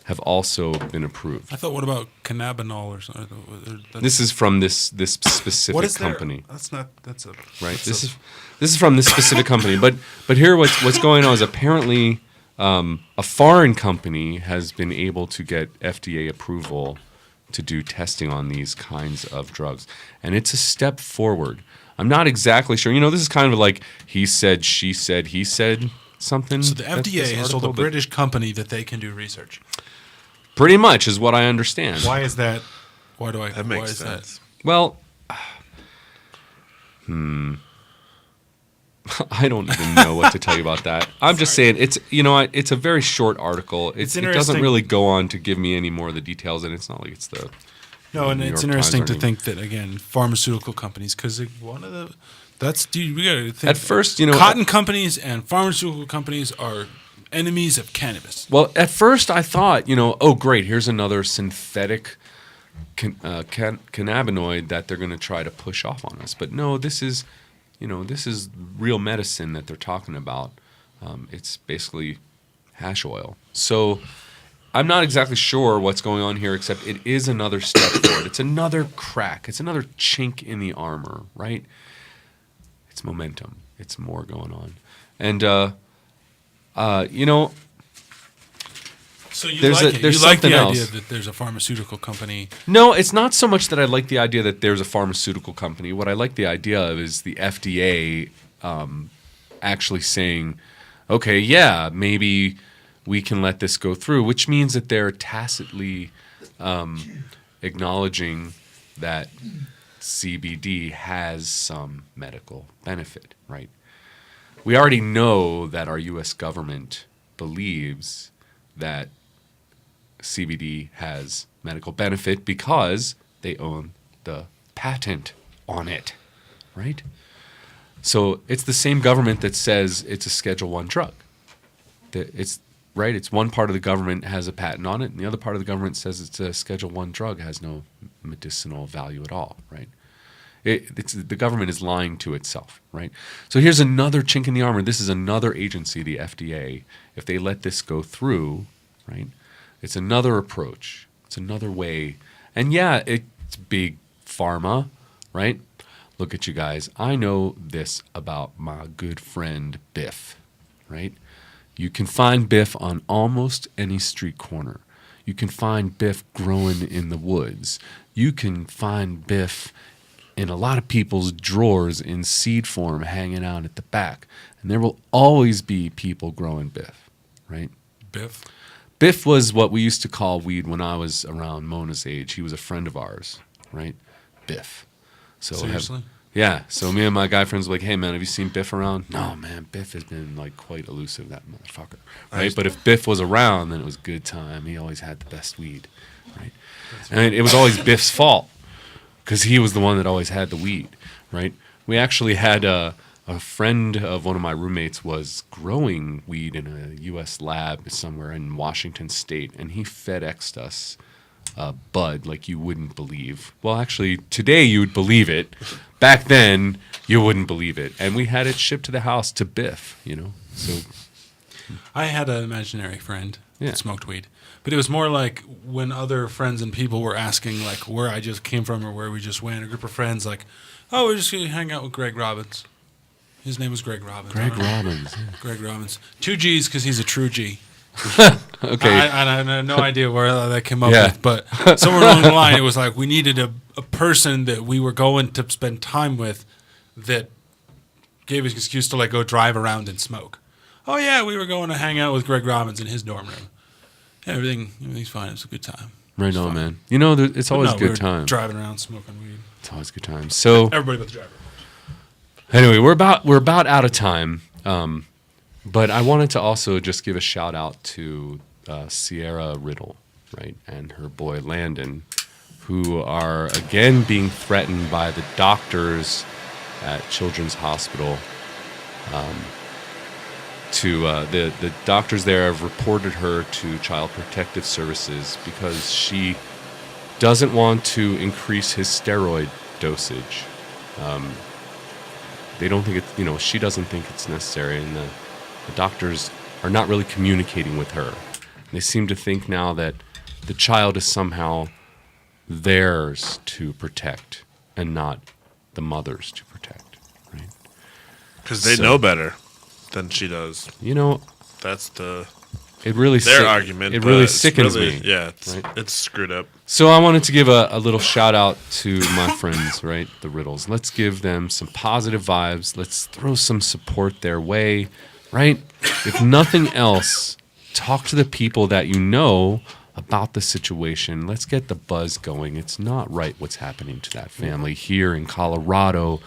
have also been approved. I thought, what about cannabinol or something? This is from this specific what is company. That's not. That's a Right. That's This is from this specific company. But here, what's going on is apparently a foreign company has been able to get FDA approval to do testing on these kinds of drugs, and it's a step forward. I'm not exactly sure. You know, this is kind of like he said, she said, he said something. So the FDA has told a article, but British company that they can do research. pretty much is what I understand. Why is that? Why do I? That why makes is sense. Well, I don't even know what to tell you about that. I'm just saying it's it's a very short article. It doesn't interesting. really go on to give me any more of the details, and it's not like it's the No, and New it's York interesting Times to or think that, again, pharmaceutical companies, because one of the dude, we gotta think. At first, cotton companies and pharmaceutical companies are enemies of cannabis. Well, at first I thought, oh great, here's another synthetic cannabinoid that they're going to try to push off on us. But no, this is real medicine that they're talking about. It's basically hash oil. So I'm not exactly sure what's going on here, except it is another step forward. It's another crack. It's another chink in the armor, right? It's momentum. It's more going on. And, So you there's like a- it. there's You like the something idea else. that there's a pharmaceutical company. No, it's not so much that I like the idea that there's a pharmaceutical company. What I like the idea of is the FDA actually saying, okay, yeah, maybe we can let this go through, which means that they're tacitly acknowledging that CBD has some medical benefit, right? We already know that our U.S. government believes that CBD has medical benefit because they own the patent on it, right? So it's the same government that says it's a Schedule I drug. It's right. It's one part of the government has a patent on it, and the other part of the government says it's a Schedule I drug, has no medicinal value at all, right? The government is lying to itself, right? So here's another chink in the armor. This is another agency, the FDA. If they let this go through, right, it's another approach. It's another way. And yeah, it's big pharma, right? Look at you guys. I know this about my good friend Biff, right? You can find Biff on almost any street corner. You can find Biff growing in the woods. You can find Biff in a lot of people's drawers in seed form hanging out at the back. And there will always be people growing Biff, right? Biff? Biff was what we used to call weed when I was around Mona's age. He was a friend of ours, right? Biff. So Seriously? Yeah. So me and my guy friends were like, hey, man, have you seen Biff around? No, man, Biff has been like quite elusive, that motherfucker, right? But if Biff was around, then it was good time. He always had the best weed, right? And it was always Biff's fault because he was the one that always had the weed, right? We actually had a friend of one of my roommates was growing weed in a U.S. lab somewhere in Washington State, and he FedExed us bud like you wouldn't believe. Well, actually, today you would believe it. Back then, you wouldn't believe it. And we had it shipped to the house to Biff, you know? So I had an imaginary friend Yeah. that smoked weed. But it was more like when other friends and people were asking like where I just came from or where we just went, a group of friends like, oh, we're just going to hang out with Greg Robbins. His name was Greg Robbins. Greg Robbins. Greg Robbins. 2 G's because he's a true G. Okay. I have no idea where that came up Yeah. with, but somewhere along the line, it was like we needed a person that we were going to spend time with that gave us an excuse to like go drive around and smoke. Oh yeah, we were going to hang out with Greg Robbins in his dorm room. Everything's fine. It was a good time. Right on, man. You know, it's always a good time. Driving around smoking weed. It's always a good time. So Everybody but the driver. anyway, we're about out of time. But I wanted to also just give a shout out to Sierra Riddle, right, and her boy Landon, who are again being threatened by the doctors at Children's Hospital. The doctors there have reported her to Child Protective Services because she doesn't want to increase his steroid dosage. They don't think it's, she doesn't think it's necessary, and the doctors are not really communicating with her. They seem to think now that the child is somehow theirs to protect and not the mother's to protect, right? Because they know better than she does. You know, that's it really their argument. It really but sickens really, me. Yeah, right? it's screwed up. So I wanted to give a little shout out to my friends, right, the Riddles. Let's give them some positive vibes. Let's throw some support their way, right? If nothing else, talk to the people that you know about the situation. Let's get the buzz going. It's not right what's happening to that family here in Colorado,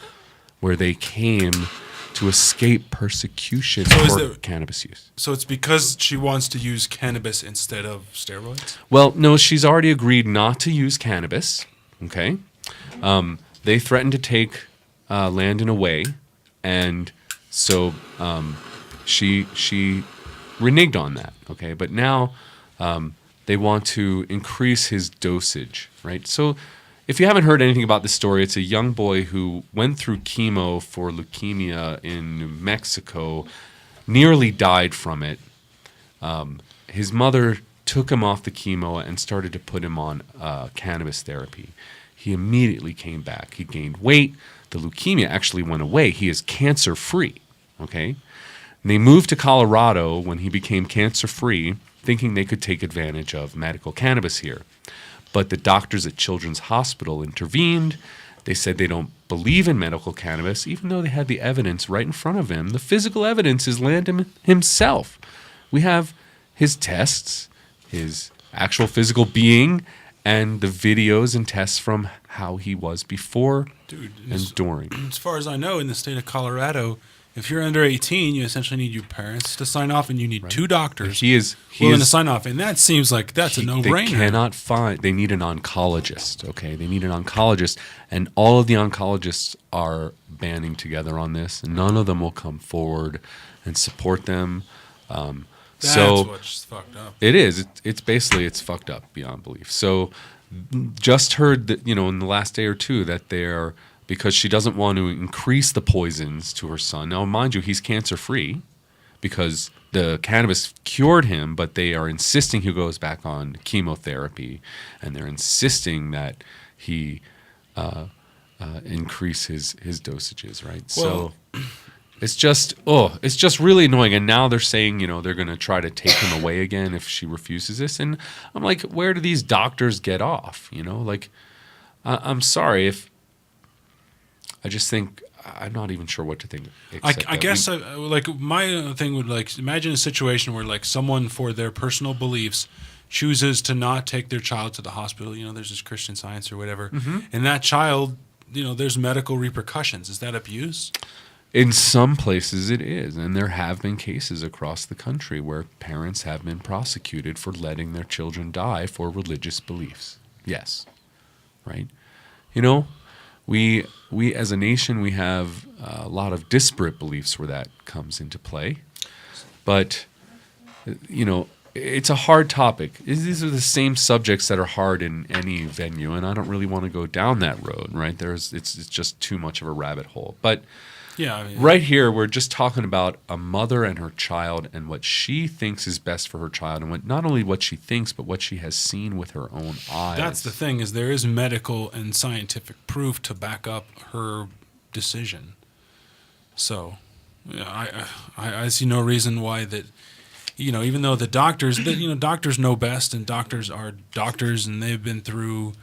where they came to escape persecution for cannabis use. So it's because she wants to use cannabis instead of steroids? Well, no, she's already agreed not to use cannabis. Okay, they threatened to take Landon away, and so she reneged on that. Okay, but now they want to increase his dosage. Right, so. If you haven't heard anything about this story, it's a young boy who went through chemo for leukemia in New Mexico, nearly died from it. His mother took him off the chemo and started to put him on cannabis therapy. He immediately came back. He gained weight. The leukemia actually went away. He is cancer-free, okay? And they moved to Colorado when he became cancer-free, thinking they could take advantage of medical cannabis here. But the doctors at Children's Hospital intervened. They said they don't believe in medical cannabis, even though they had the evidence right in front of him. The physical evidence is Landon himself. We have his tests, his actual physical being, and the videos and tests from how he was before and during. As far as I know, in the state of Colorado, if you're under 18, you essentially need your parents to sign off, and you need 2 doctors willing to sign off. And that seems like that's a no-brainer. They cannot find. They need an oncologist. Okay, they need an oncologist, and all of the oncologists are banding together on this. And none of them will come forward and support them. That's so what's fucked up. It is. It's basically it's fucked up beyond belief. So just heard that in the last day or two that they're. Because she doesn't want to increase the poisons to her son. Now, mind you, he's cancer-free because the cannabis cured him, but they are insisting he goes back on chemotherapy, and they're insisting that he increase his dosages, right? Well, so it's just really annoying. And now they're saying, they're going to try to take him away again if she refuses this. And I'm like, where do these doctors get off? I'm sorry if... I just think I'm not even sure what to think. I guess my thing would imagine a situation where someone for their personal beliefs chooses to not take their child to the hospital. There's this Christian Science or whatever, and that child, there's medical repercussions. Is that abuse? In some places it is, and there have been cases across the country where parents have been prosecuted for letting their children die for religious beliefs. Yes, right. We as a nation, we have a lot of disparate beliefs where that comes into play. But, it's a hard topic. These are the same subjects that are hard in any venue, and I don't really want to go down that road, right? It's just too much of a rabbit hole. But right here, we're just talking about a mother and her child and what she thinks is best for her child, and not only what she thinks, but what she has seen with her own eyes. That's the thing, is there is medical and scientific proof to back up her decision. So I see no reason why that, even though the doctors, doctors know best, and doctors are doctors, and they've been through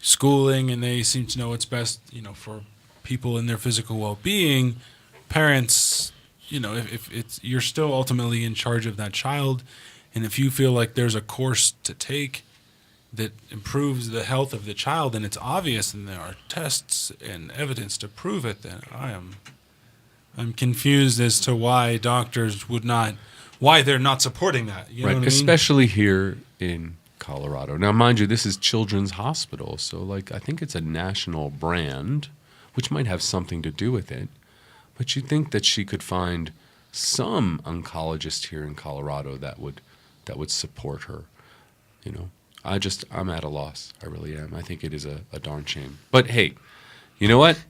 schooling, and they seem to know what's best, for people in their physical well-being. Parents, if it's, you're still ultimately in charge of that child, and if you feel like there's a course to take that improves the health of the child, and it's obvious, and there are tests and evidence to prove it, then I'm confused as to why doctors why they're not supporting that. You know what I mean? Especially here in Colorado. Now, mind you, this is Children's Hospital, so I think it's a national brand, which might have something to do with it. But you'd think that she could find some oncologist here in Colorado that would support her. I'm at a loss. I really am. I think it is a darn shame. But hey, you know what?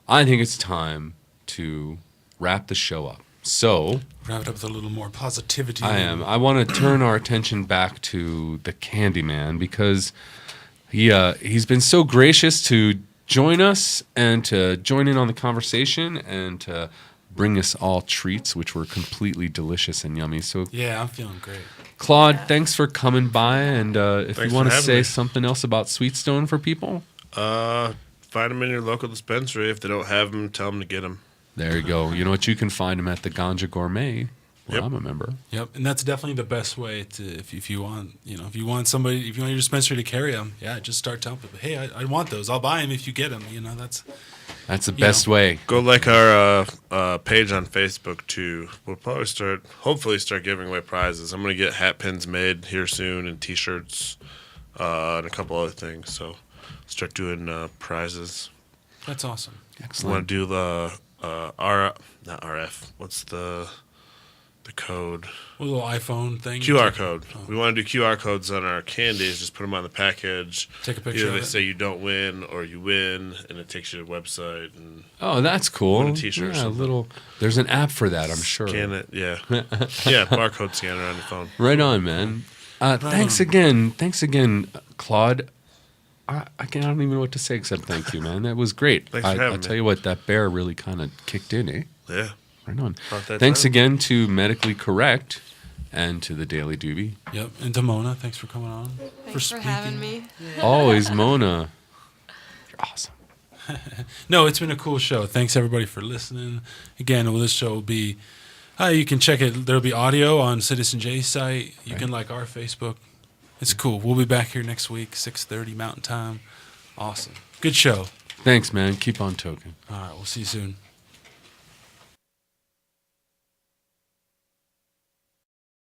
I think it's time to wrap the show up. So wrap it up with a little more positivity. I am. I want to turn our attention back to the Candy Man, because he's been so gracious to join us and to join in on the conversation and to bring us all treats, which were completely delicious and yummy. So yeah, I'm feeling great. Claude, thanks for coming by. And if Thanks you want to for having say me. something else about Sweetstone for people, find them in your local dispensary. If they don't have them, tell them to get them. there you go. You know what? You can find them at the Ganja Gourmet, where I'm a member. Yep, and that's definitely the best way to if you want your dispensary to carry them. Yeah, just start telling people, hey, I want those. I'll buy them if you get them. That's the best way. Go like our page on Facebook too. We'll probably hopefully start giving away prizes. I'm gonna get hat pins made here soon, and T-shirts, and a couple other things. So start doing prizes. That's awesome. Excellent. Want to do the not RF? What's the code? A little iPhone thing. QR code. Oh. We want to do QR codes on our candies. Just put them on the package. Take a picture Either of they it. say you don't win or you win, and it takes you to the website. And Oh, that's cool. Win a T-shirt or Yeah, something. There's an app for that, I'm sure. Scan it, yeah. Yeah, barcode scanner on your phone. Right on, man. Thanks again, Claude. I don't even know what to say except thank you, man. That was great. Thanks for having I'll me. tell you what, that bear really kind of kicked in, eh? Yeah. Right on. About that Thanks time. again to Medically Correct and to the Daily Doobie. Yep, and to Mona, thanks for coming on. Thanks for having me. Always, Mona. You're awesome. No, it's been a cool show. Thanks everybody for listening. Again, well, this show will be. You can check it. There'll be audio on Citizen J's site. You can like our Facebook. It's cool. We'll be back here next week, 6:30 Mountain Time. Awesome. Good show. Thanks, man. Keep on toking. All right. We'll see you soon.